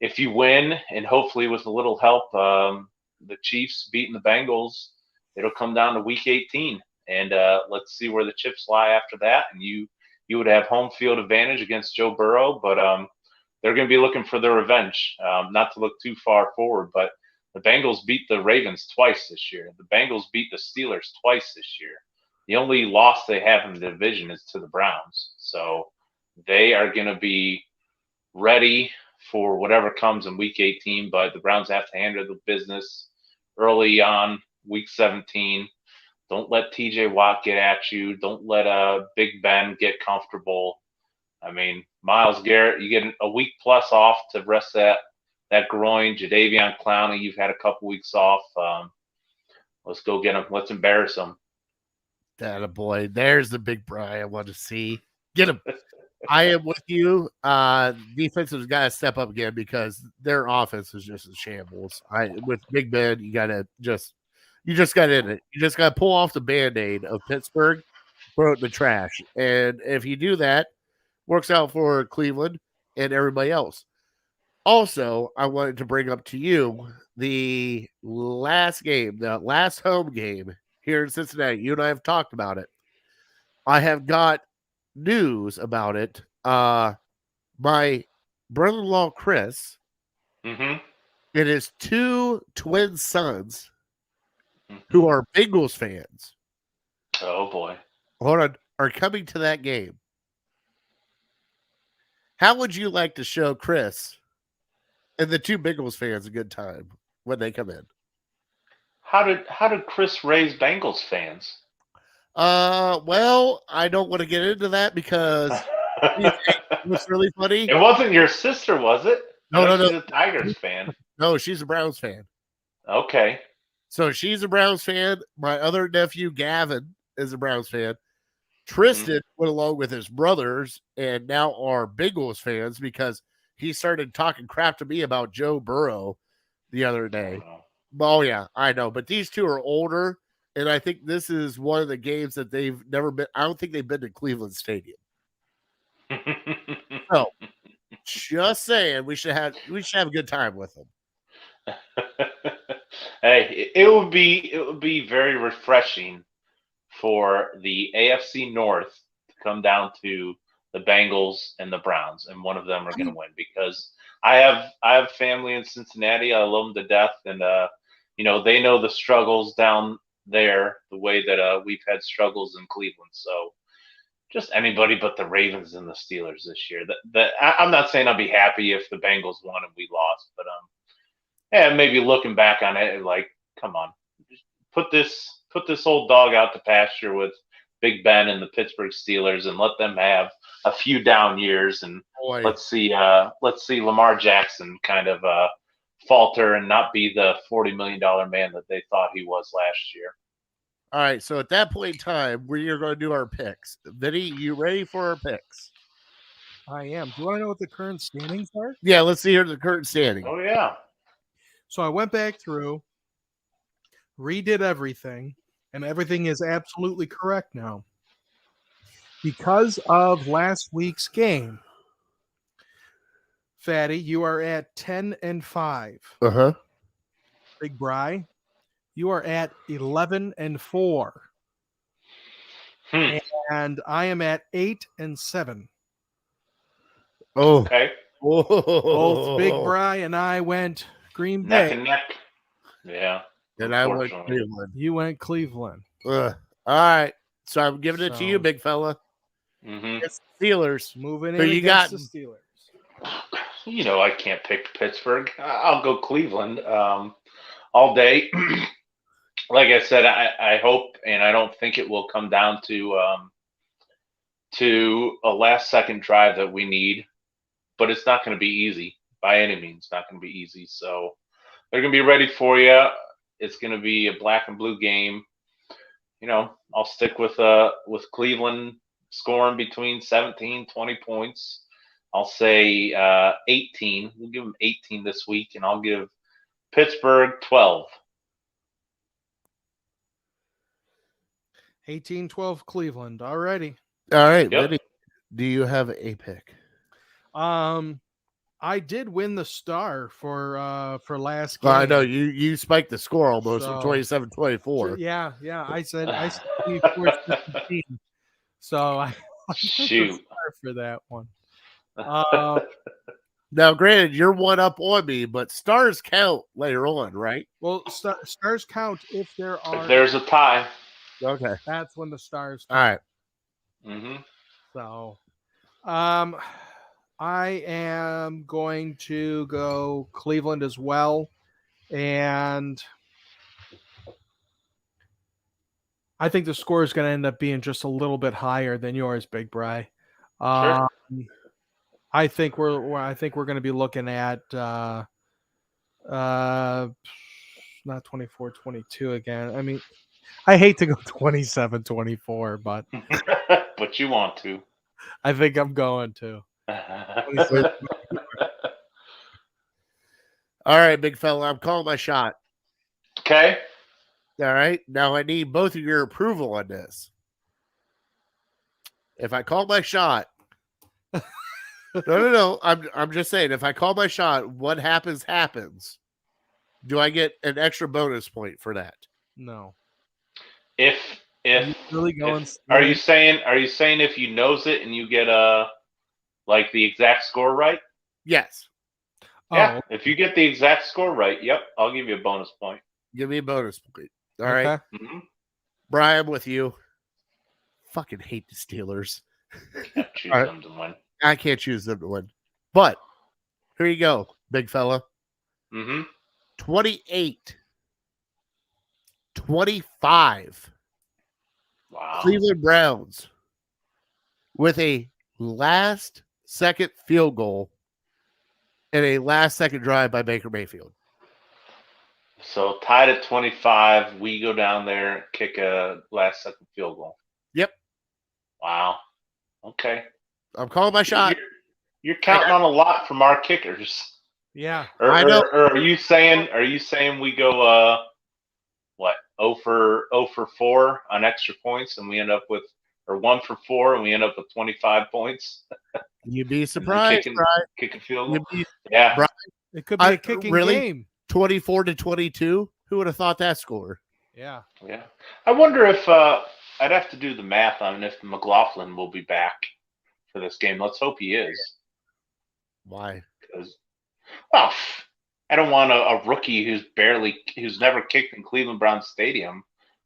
if you win, and hopefully with a little help, the Chiefs beating the Bengals, it'll come down to Week 18, and let's see where the chips lie after that. And you would have home field advantage against Joe Burrow, but they're going to be looking for their revenge. Not to look too far forward, but the Bengals beat the Ravens twice this year. The Bengals beat the Steelers twice this year. The only loss they have in the division is to the Browns. So they are going to be ready for whatever comes in Week 18, but the Browns have to handle the business early on Week 17. Don't let T.J. Watt get at you. Don't let Big Ben get comfortable. I mean, Myles Garrett, you get a week plus off to rest that groin. Jadeveon Clowney, you've had a couple weeks off. Let's go get him. Let's embarrass him. That boy. There's the big Brian I want to see. Get him. I am with you. Defensive's got to step up again, because their offense is just a shambles. With Big Ben, you got to you just got in it. You just got to pull off the Band-Aid of Pittsburgh, throw it in the trash. And if you do that, works out for Cleveland and everybody else. Also, I wanted to bring up to you the last game, the last home game here in Cincinnati. You and I have talked about it. I have got news about it. My brother-in-law, Chris, and his two twin sons, who are Bengals fans. Oh, boy. Hold on. Are coming to that game. How would you like to show Chris and the two Bengals fans a good time when they come in? How did Chris raise Bengals fans? Well, I don't want to get into that, because it's really funny. It wasn't your sister, was it? No. She's a Tigers fan. No, she's a Browns fan. Okay. So she's a Browns fan. My other nephew, Gavin, is a Browns fan. Tristan went along with his brothers and now are Bengals fans, because he started talking crap to me about Joe Burrow the other day. Oh, yeah, I know. But these two are older, and I think this is one of the games that they've never been. I don't think they've been to Cleveland Stadium. So, just saying, we should have a good time with them. Hey, it would be very refreshing for the AFC North to come down to the Bengals and the Browns, and one of them are going to win, because I have family in Cincinnati. I love them to death, and they know the struggles down there the way that we've had struggles in Cleveland. So just anybody but the Ravens and the Steelers this year. I'm not saying I'd be happy if the Bengals won and we lost, but maybe looking back on it, like, come on, put this old dog out to pasture with Big Ben and the Pittsburgh Steelers, and let them have a few down years, and let's see Lamar Jackson kind of falter and not be the $40 million man that they thought he was last year. All right, so at that point in time, we are going to do our picks. Vinny, you ready for our picks? I am. Do you want to know what the current standings are? Yeah, let's see here the current standing. Oh, yeah. So I went back through, redid everything, and everything is absolutely correct now. Because of last week's game, Fatty, you are at 10-5. Uh-huh. Big Bry, You are at 11-4, Hmm. and I am at 8-7. Oh, Okay. Both Big Bry and I went Green Neck Bay. and neck. Yeah. And I went Unfortunately. Cleveland. You went Cleveland. Ugh. All right. So I'm giving it to you, So- big fella. Mm-hmm. It's Steelers. Moving Who in you against got? the Steelers. You know, I can't pick Pittsburgh. I'll go Cleveland all day. Like I said, I hope and I don't think it will come down to a last second drive that we need, but it's not going to be easy by any means. Not going to be easy. So they're going to be ready for you. It's going to be a black and blue game. You know, I'll stick with Cleveland scoring between 17, 20 points. I'll say 18. We'll give them 18 this week, and I'll give Pittsburgh 12. 18-12 Cleveland. Alrighty. All right, Yep. Vinny, do you have a pick? I did win the star for last game. Well, I know you spiked the score almost from So- 27-24. Yeah. I said 24-17. So I took the Shoot. star for that one. Now, granted, you're one up on me, but stars count later on, right? Well, stars count if there are. If there's a tie. Okay. That's when the stars All count. right. Mm-hmm. So, I am going to go Cleveland as well, and I think the score is going to end up being just a little bit higher than yours, Big Bry. Sure. I think we're going to be looking at not 24-22 again. I mean, I hate to go 27-24, but But you want to. I think I'm going to. All right, big fella, I'm calling my shot. Okay. All right. Now I need both of your approval on this. If I call my shot, no. I'm just saying, if I call my shot, what happens. Do I get an extra bonus point for that? No. If You really going? are you saying if you knows it and you get like the exact score right? Yes. Yeah. If you get the exact score right, yep, I'll give you a bonus point. Give me a bonus point. All okay. right. Mm-hmm. Brian, with you. Fucking hate the Steelers. Can't choose All right. them to win. I can't choose them to win. But here you go, big fella. Mm-hmm. 28-25. Wow. Cleveland Browns with a last second field goal and a last second drive by Baker Mayfield. So tied at 25, we go down there, kick a last second field goal. Yep. Wow. Okay. I'm calling my shot. You're counting on a lot from our kickers. Yeah. I know. Or are you saying we go 0 for 4 on extra points and we end up with, or 1 for 4 and we end up with 25 points? You'd be surprised, Brian. Kick a field You'd goal. be Yeah. Brian, It could be a kicking game. 24-22. Who would have thought that score? Yeah. Yeah. I wonder if I'd have to do the math on if McLaughlin will be back for this game. Let's hope he is. Why? Because, well, I don't want a rookie who's never kicked in Cleveland Browns Stadium,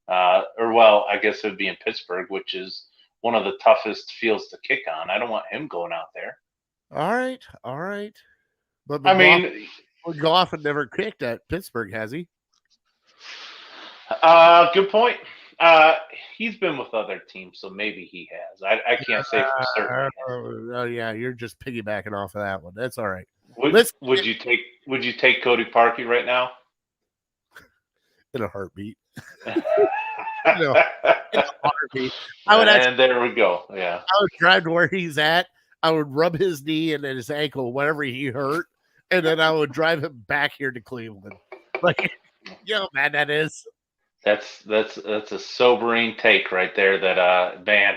I guess it would be in Pittsburgh, which is one of the toughest fields to kick on. I don't want him going out there. All right. But I mean, McLaughlin never kicked at Pittsburgh, has he? good point. He's been with other teams, so maybe he has. I can't say for certain. Oh yeah, you're just piggybacking off of that one. That's all right. Would you take Cody Parkey right now? In a heartbeat. No. Heartbeat. I would and there we go. Yeah. I would drive to where he's at. I would rub his knee and then his ankle, whatever he hurt, and then I would drive him back here to Cleveland. Like, yo, man, that is. That's a sobering take right there. That man,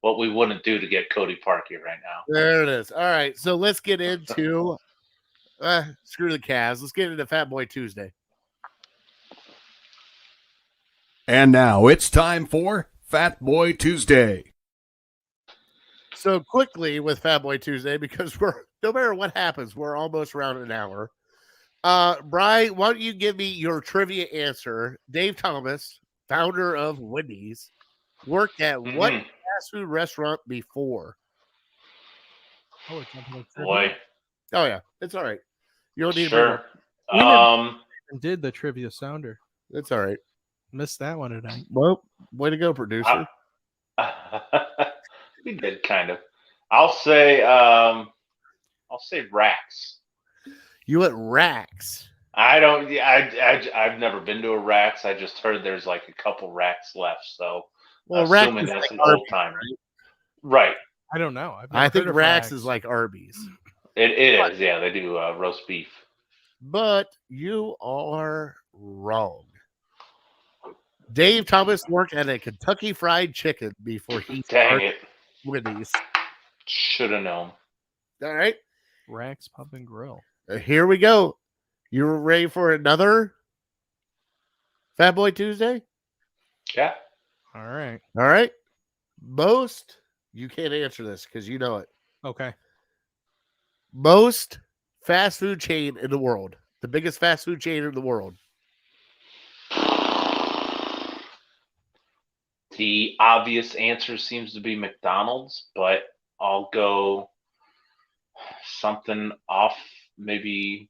what we wouldn't do to get Cody Parkey right now. There it is. All right, so let's get into screw the Cavs. Let's get into Fat Boy Tuesday. And now it's time for Fat Boy Tuesday. So quickly with Fat Boy Tuesday, because we're no matter what happens, we're almost around an hour. Brian, why don't you give me your trivia answer? Dave Thomas, founder of Wendy's, worked at what fast food restaurant before? Oh, we're jumping to Boy, trivia? Oh yeah, it's all right. You don't need to sure. We never did the trivia sounder. It's all right. Missed that one tonight. Well, way to go, producer. We did kind of. I'll say Rax. You at Rax? I don't. I've never been to a Rax. I just heard there's like a couple Racks left. So Well, Rax assuming is that's like an old Arby's, time, right? right? I don't know. I think Rax is like Arby's. It is. Yeah, they do roast beef. But you are wrong. Dave Thomas worked at a Kentucky Fried Chicken before he Dang started it! Wendy's. Should have known. All right, Rax Pub and Grill. here we go. You ready for another Fat Boy Tuesday? Yeah. All right. All right. Most, you can't answer this because you know it. Okay. Most fast food chain in the world. The biggest fast food chain in the world. The obvious answer seems to be McDonald's, but I'll go something off. Maybe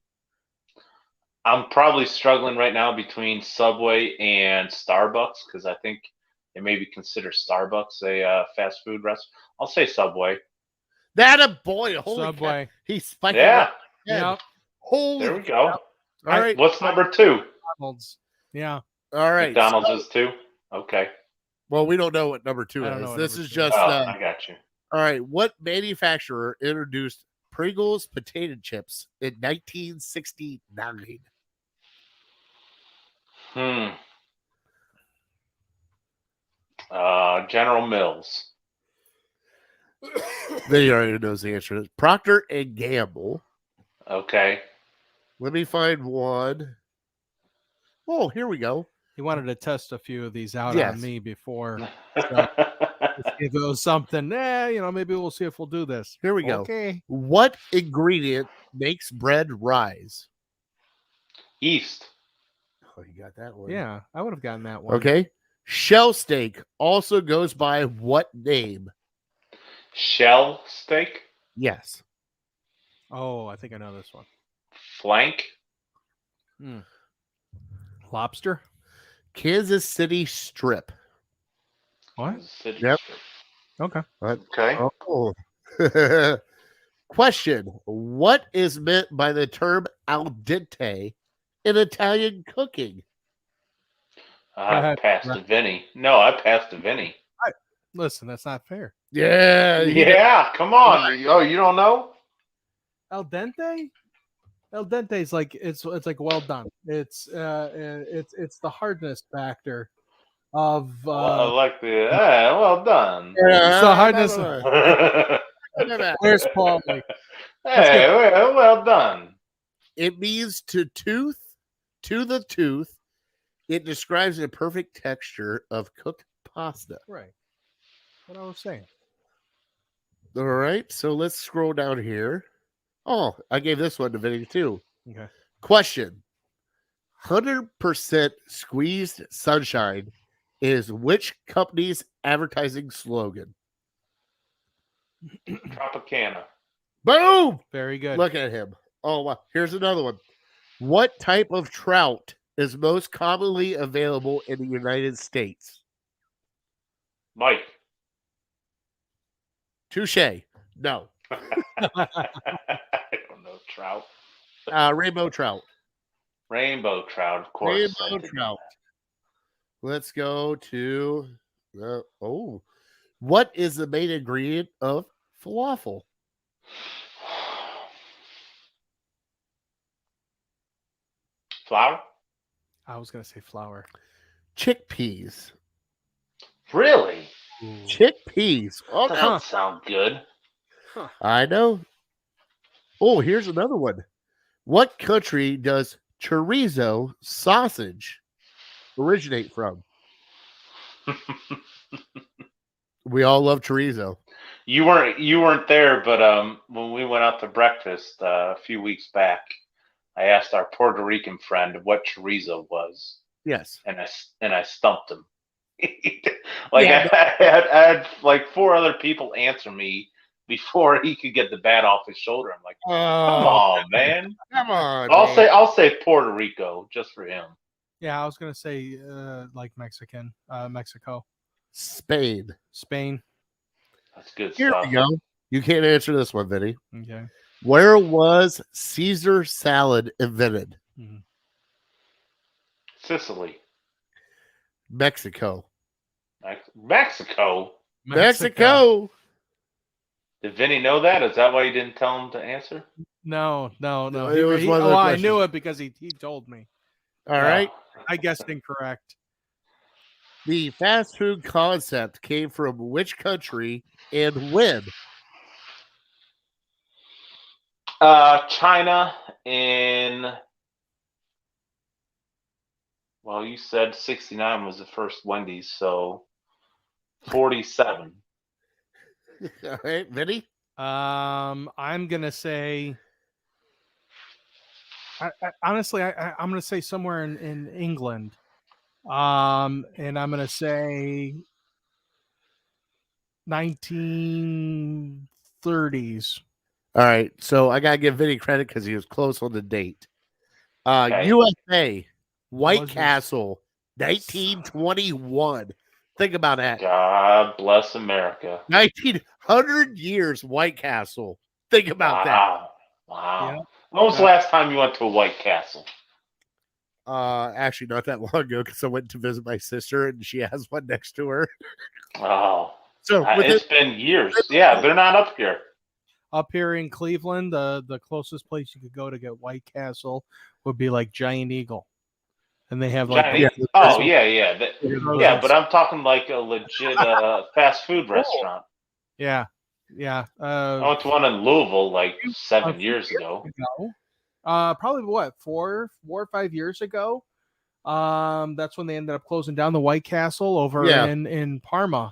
I'm probably struggling right now between Subway and Starbucks because I think they maybe consider Starbucks a fast food restaurant. I'll say Subway. That a boy. Holy Subway. cow. He's spiking. Yeah. Yep. Holy. There we go. All right. What's number two? McDonald's. Yeah. All right. McDonald's so- is two. Okay. well, we don't know what number two I don't know is. what This number is two just. Oh, I got you. All right. What manufacturer introduced Pringles potato chips in 1969? General Mills. They already knows the answer. Procter and Gamble. Okay. Let me find one. Oh, here we go. He wanted to test a few of these out Yes. on me before. If it was something, maybe we'll see if we'll do this. Here we go. Okay. What ingredient makes bread rise? East. Oh, you got that one. Yeah, I would have gotten that one. Okay. Shell steak also goes by what name? Shell steak. Yes. Oh, I think I know this one. Flank. Lobster. Kansas City strip. What? City Yep. strip. Okay. What? Okay. Oh. Question. What is meant by the term al dente in Italian cooking? I ahead. passed to Vinny. No, I passed to Vinny. Listen, that's not fair. Yeah. Yeah, come on. Oh, you don't know? Al dente. Al dente is like it's like well done. It's the hardness factor of I like the well done. it's the hardness. Hey, Where's Paul? Like, well done. It means to the tooth. It describes a perfect texture of cooked pasta. right. What I was saying. All right, so let's scroll down here. Oh, I gave this one to Vinny too. Okay. Question. 100% squeezed sunshine is which company's advertising slogan? Tropicana. Boom! Very good. Look at him. Oh, wow. Here's another one. What type of trout is most commonly available in the United States? Mike. Touche. No. I don't know. Trout. Rainbow trout. Rainbow trout, of course. Rainbow trout. Let's go to what is the main ingredient of falafel? Flour? I was gonna say flour. Chickpeas. Really? Chickpeas. Oh, That doesn't sound good. I know. Oh, here's another one. What country does chorizo sausage originate from? We all love chorizo. You weren't there, but when we went out to breakfast a few weeks back, I asked our Puerto Rican friend what chorizo was, Yes. and I stumped him. Like Yeah, I had like 4 other people answer me before he could get the bat off his shoulder. I'm like, come on, man. Come on. I'll say Puerto Rico just for him. Yeah, I was gonna say like Mexican, Mexico, Spain. Spain. That's good Here stuff. we go. You can't answer this one, Vinny. Okay. Where was Caesar salad invented? Sicily, Mexico. Mexico. Mexico. Did Vinny know that? Is that why you didn't tell him to answer? No. It was one of the I questions. knew it because he told me. All right. I guessed incorrect. The fast food concept came from which country and when? China in. Well, you said 69 was the first Wendy's, so 47. All right, Vinny. I'm gonna say. Honestly, I'm gonna say somewhere in England. And I'm gonna say 1930s. All right, so I gotta give Vinny credit because he was close on the date. Okay. USA, White Was it? Castle, 1921. Think about that. God bless America. 1900 years, White Castle. Think about that. Wow. Yeah. When was the last time you went to a White Castle? Actually, not that long ago because I went to visit my sister and she has one next to her. Oh, So it's been years. Yeah, they're not up here. Up here in Cleveland, the closest place you could go to get White Castle would be like Giant Eagle, and they have like Yeah. Yeah, but I'm talking like a legit fast food restaurant. yeah. I went to one in Louisville like 7 years ago. Probably what 4 or 5 years ago. That's when they ended up closing down the White Castle over in Parma,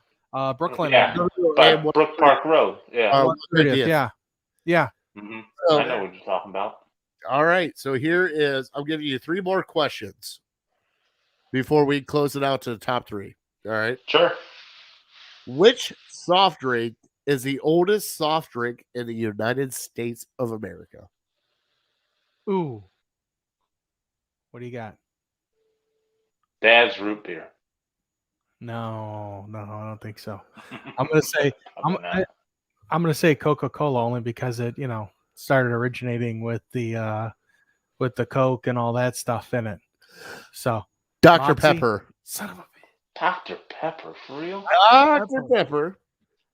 Brooklyn. Yeah, by Brook Park Road. Yeah. 130th, yeah. Mm-hmm. So- I know what you're talking about. All right, so here is I'm giving you 3 more questions before we close it out to the top 3. All right. Sure. Which soft drink is the oldest soft drink in the United States of America? Ooh, what do you got? Dad's root beer. No, I don't think so. I'm gonna say How about that? I'm gonna say Coca-Cola only because it started originating with the Coke and all that stuff in it. So Dr. Moxie? Pepper. Son of a Dr. Pepper, for real? Dr. Pepper.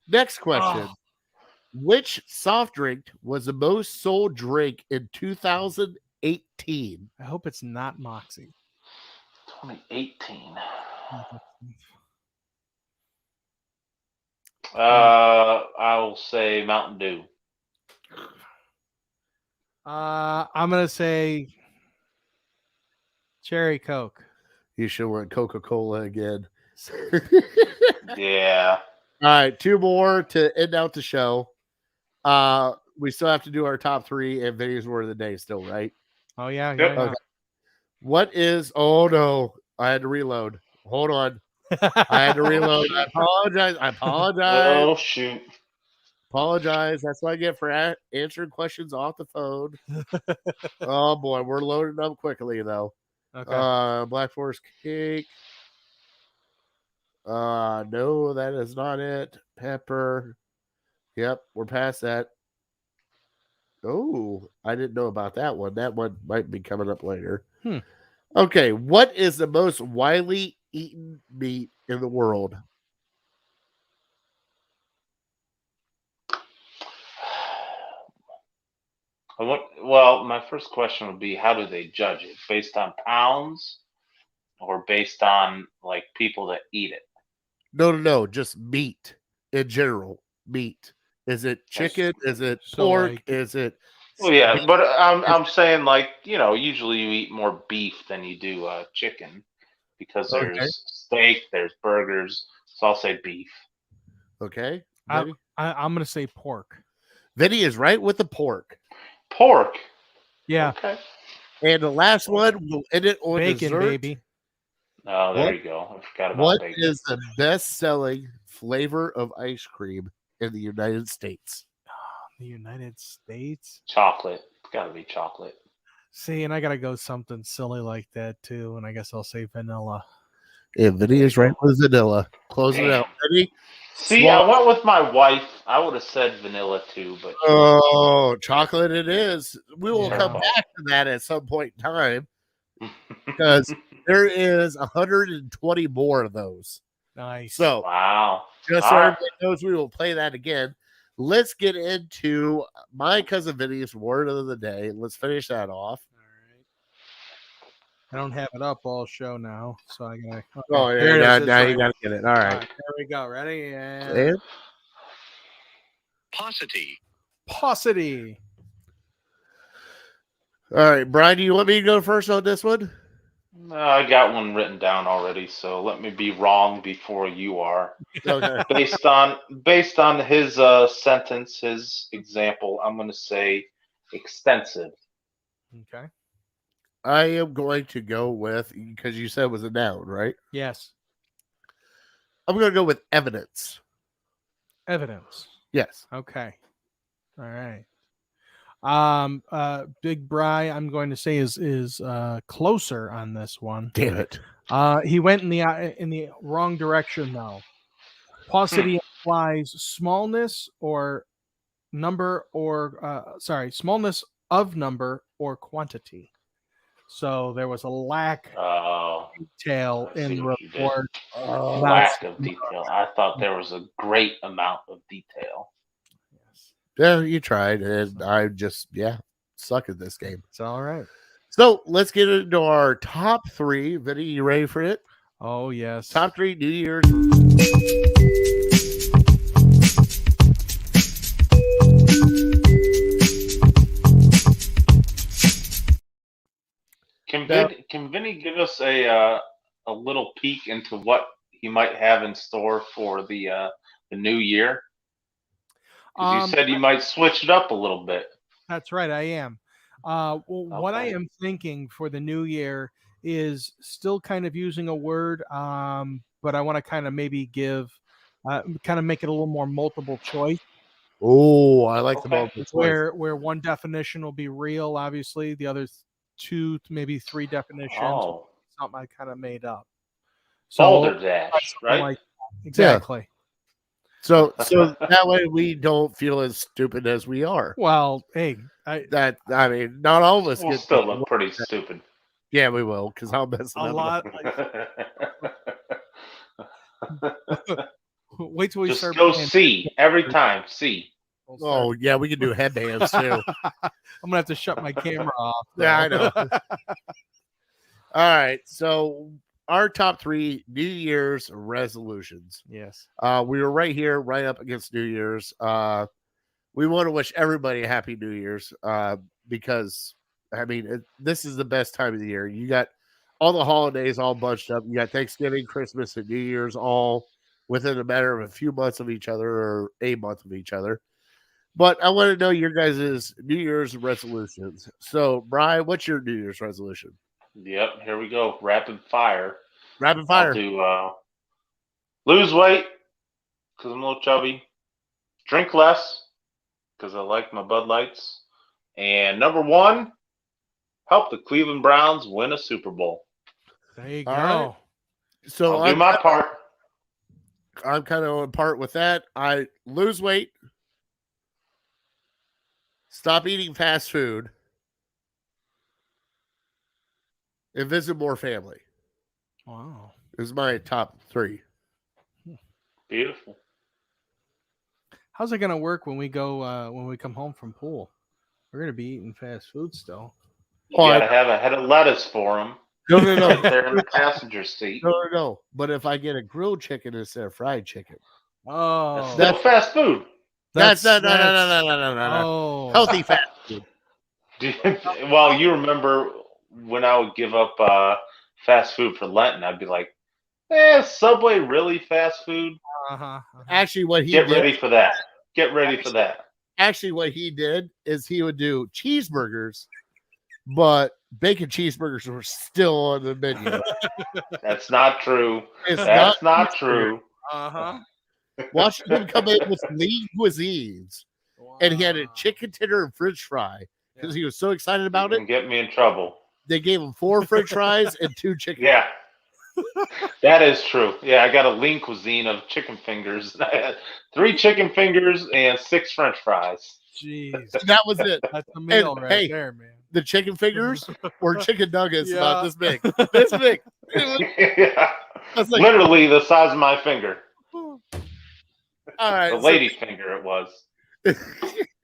Next question. Oh. Which soft drink was the most sold drink in 2018? I hope it's not Moxie. 2018. Mm-hmm. I'll say Mountain Dew. I'm gonna say Cherry Coke. You should have went Coca-Cola again. Yeah. All right, 2 more to end out the show. We still have to do our top 3 and Vinny's word of the day still, right? Oh yeah, Yep. yeah. Okay. What is oh no, I had to reload. Hold on. I had to reload. I apologize. Oh, shoot. Apologize. That's what I get for answering questions off the phone. Oh boy, we're loading up quickly though. Okay. Black Forest cake. No, that is not it. Pepper. Yep, we're past that. Oh, I didn't know about that one. That one might be coming up later. Okay, what is the most widely eaten meat in the world? Well, my first question would be, how do they judge it? Based on pounds or based on like people that eat it? No, just meat in general. Meat. Is it chicken? Is it So, pork? like- Is it? Well, yeah, but I'm saying like usually you eat more beef than you do chicken because Okay. there's steak, there's burgers. So I'll say beef. Okay. I'm Vinny? I'm gonna say pork. Vinny is right with the pork. Pork. Yeah, Okay. And the last one, we'll end it on bacon, dessert. baby. Oh, there What- you go. I forgot about What bacon. is the best-selling flavor of ice cream in the United States? The United States. Chocolate. It's got to be chocolate. See, and I gotta go something silly like that too, and I guess I'll say vanilla. And Vinny is right with vanilla. Closing it out. Vinny? See, I went with my wife. I would have said vanilla too, but Oh, chocolate it is. We will Yeah. come back to that at some point in time because there is 120 more of those. Nice. So wow. just so All right. everybody knows, we will play that again. Let's get into my cousin Vinny's word of the day. Let's finish that off. All right. I don't have it up all show now, so I gotta. Okay. Oh, yeah, There it is. now, It's now you right. got to get it. All All right. right, there we go. Ready? And And Paucity. paucity. all right, Brian, do you want me to go first on this one? No, I got one written down already, so let me be wrong before you are. Okay. Based on his sentence, his example, I'm going to say extensive. Okay. I am going to go with, because you said it was a noun, right? Yes. I'm going to go with evidence. Evidence. Yes. Okay. All right. Big Bry, I'm going to say is closer on this one. Damn it. He went in the wrong direction though. Paucity implies smallness or number or smallness of number or quantity. So there was a lack Oh, of detail I see in the what you did. report. Lack of detail. I thought there was a great amount of detail. Yeah, you tried, and I just, suck at this game. It's all right. So let's get into our top three. Vinny, you ready for it? Oh yes. Top three New Year's. Can Vinny give us a little peek into what he might have in store for the new year? 'Cause you said you might switch it up a little bit. That's right, I am. What I Okay. am thinking for the new year is still kind of using a word, but I want to kind of maybe kind of make it a little more multiple choice, Oh, I like the Okay. multiple choice. where one definition will be real, obviously, the other two, maybe three definitions, Oh, something I kind of made up. Boulder Dash, something right? like that. Exactly. So that way we don't feel as stupid as we are. Well, hey, That I mean, not all of us We'll get still look pretty stupid. Yeah, we will, because I'll mess it a up. lot. Wait till we Just start. go playing- C every time. C. we'll start- Oh yeah, we can do headbands too. I'm gonna have to shut my camera off. Yeah, I though. know. All right, so our top three New Year's resolutions. Yes. We were right here, right up against New Year's. We want to wish everybody a happy New Year's because I mean this is the best time of the year. You got all the holidays all bunched up. You got Thanksgiving, Christmas, and New Year's all within a matter of a few months of each other or a month of each other. But I want to know your guys' New Year's resolutions. So, Brian, what's your New Year's resolution? Yep. Here we go. Rapid fire. Rapid fire. I'll do lose weight because I'm a little chubby. Drink less because I like my Bud Lights. And number one, help the Cleveland Browns win a Super Bowl. There you All go. right. So I'll do my part. I'm kind of on part with that. I lose weight, stop eating fast food, and visit more family. Wow. Is my top three. Beautiful. How's it gonna work when we go when we come home from pool? We're gonna be eating fast food still. You Oh, gotta have a head of lettuce for them No, right there in the passenger seat. no. But if I get a grilled chicken instead of fried chicken, Oh, Still fast food. that's no. Oh, Healthy fast food. Well, you remember when I would give up fast food for Lenten, I'd be like, Subway really fast food? Actually, what he Get did. ready for that. Get ready for that. Actually, what he did is he would do cheeseburgers, but bacon cheeseburgers were still on the menu. That's not true. It's That's not cheeseburger. true. Watching him come in with lean cuisines, and he had a chicken tender and French fry because he was so excited about You it. can get me in trouble. They gave him 4 French fries and 2 chicken. Yeah. That is true. Yeah, I got a lean cuisine of chicken fingers. I had 3 chicken fingers and 6 French fries. Jeez, That was it. that's a meal And, right hey, there, man. The chicken fingers were chicken nuggets Yeah. about this big. This big. Yeah. I was like, Literally the size of my finger. all right. The lady's finger it was.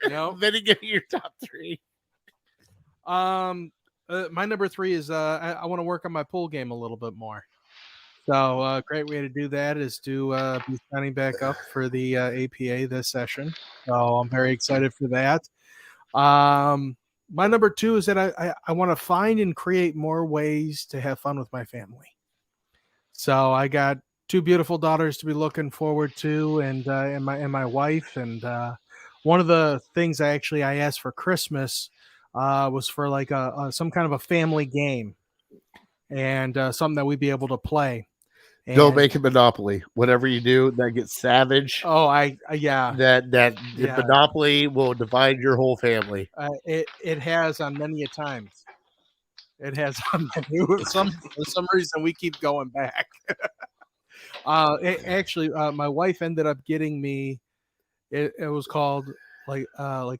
Nope. Then you get your top 3. My number 3 is I want to work on my pool game a little bit more. So great way to do that is to be signing back up for the APA this session. So I'm very excited for that. My number 2 is that I want to find and create more ways to have fun with my family. So I got 2 beautiful daughters to be looking forward to, and my wife. And one of the things I asked for Christmas was for like some kind of a family game, and something that we'd be able to play. Don't make it Monopoly. Whatever you do, that gets savage. Oh, yeah. That Yeah. Monopoly will divide your whole family. It has on many a times. It has on many. For some reason we keep going back. My wife ended up getting me. It was called like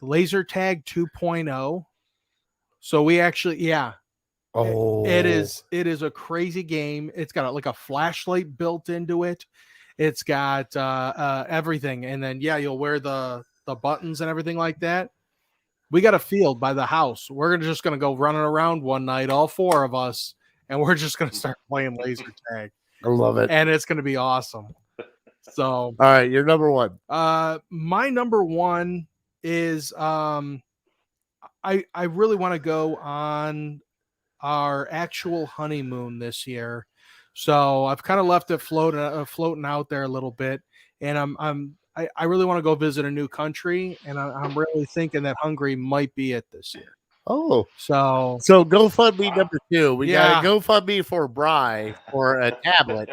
Laser Tag 2.0. So we actually, Oh, it is a crazy game. It's got like a flashlight built into it. It's got everything, and then you'll wear the buttons and everything like that. We got a field by the house. We're just gonna go running around one night, all 4 of us, and we're just gonna start playing laser tag. I love it. And it's gonna be awesome. So All right, you're number 1. my number 1 is I really want to go on our actual honeymoon this year. So I've kind of left it floating out there a little bit, and I really want to go visit a new country, and I'm really thinking that Hungary might be it this year. Oh, So so GoFundMe number 2. We got Yeah. a GoFundMe for Bry for a tablet,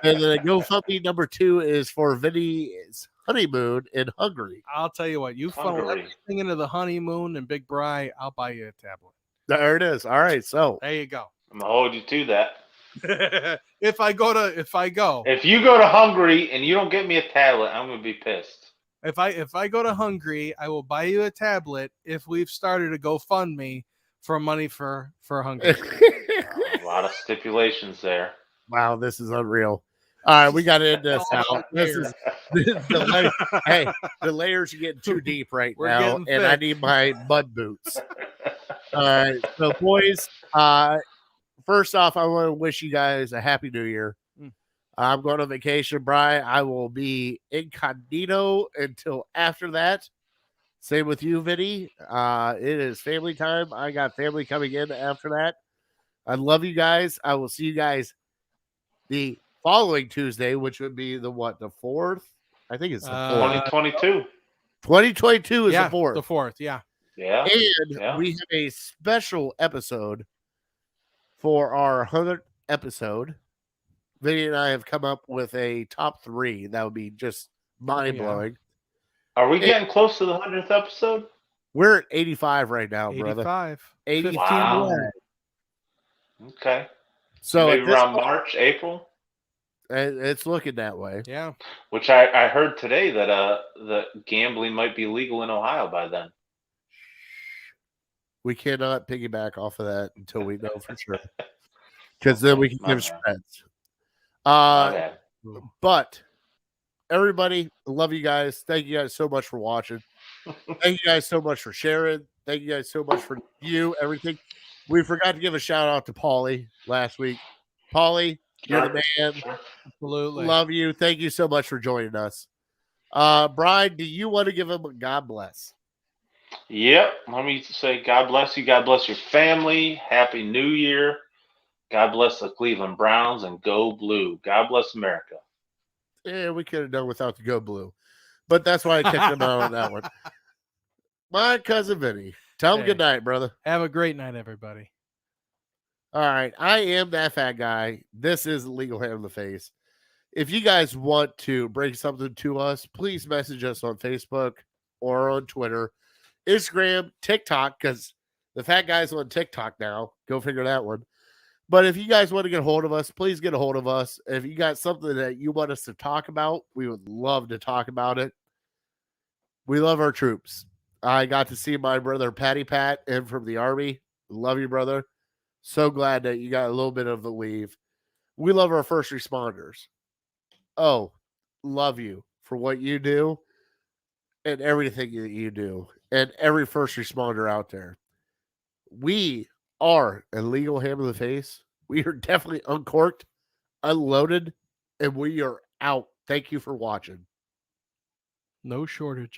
and then a GoFundMe number 2 is for Vinny's honeymoon in Hungary. I'll tell you what, you funnel Hungary. everything into the honeymoon and Big Bry, I'll buy you a tablet. There it is. All right, so There you go. I'm gonna hold you to that. If I go, If you go to Hungary and you don't get me a tablet, I'm gonna be pissed. if I go to Hungary, I will buy you a tablet if we've started a GoFundMe for money for Hungary. A lot of stipulations there. wow, this is unreal. All right, we got to end this out. This is hey, the layers are getting too deep right We're now, getting and I thick. need my mud boots. All right, so boys, first off, I want to wish you guys a happy New Year. I'm going on vacation, Bri. I will be incognito until after that. Same with you, Vinny. It is family time. I got family coming in after that. I love you guys. I will see you guys the following Tuesday, which would be the 4th? I think it's the 4th. 2022. 2022 is Yeah, the 4th. the 4th, yeah. Yeah. And Yeah. we have a special episode for our 100th episode. Vinny and I have come up with a top 3 that would be just mind blowing. Are we getting close to the 100th episode? We're at 85 right now, brother. 85. 85. Wow. Okay. So Maybe at this around point, March, April. it's looking that way. Yeah. Which I heard today that the gambling might be legal in Ohio by then. We cannot piggyback off of that until we know for sure, because then we can My give bad. spreads. Okay. But everybody, I love you guys. Thank you guys so much for watching. Thank you guys so much for sharing. Thank you guys so much for everything. We forgot to give a shout out to Paulie last week. Paulie, you're the man. Absolutely. Love you. Thank you so much for joining us. Brian, do you want to give him a God bless? Yep. Let me say God bless you. God bless your family. Happy New Year. God bless the Cleveland Browns and go blue. God bless America. Yeah, we could have done without the Go Blue. But that's why I kicked him out on that one. My cousin Vinny. Tell him Hey. good night, brother. Have a great night, everybody. All right. I am that fat guy. This is Legal Hand in the Face. If you guys want to bring something to us, please message us on Facebook or on Twitter, Instagram, TikTok, because the fat guy's on TikTok now. Go figure that one. But if you guys want to get a hold of us, please get a hold of us. If you got something that you want us to talk about, we would love to talk about it. We love our troops. I got to see my brother Patty Pat in from the Army. Love you, brother. So glad that you got a little bit of the leave. We love our first responders. Oh, love you for what you do and everything that you do, and every first responder out there. We are a legal hand in the face. We are definitely uncorked, unloaded, and we are out. Thank you for watching. No shortage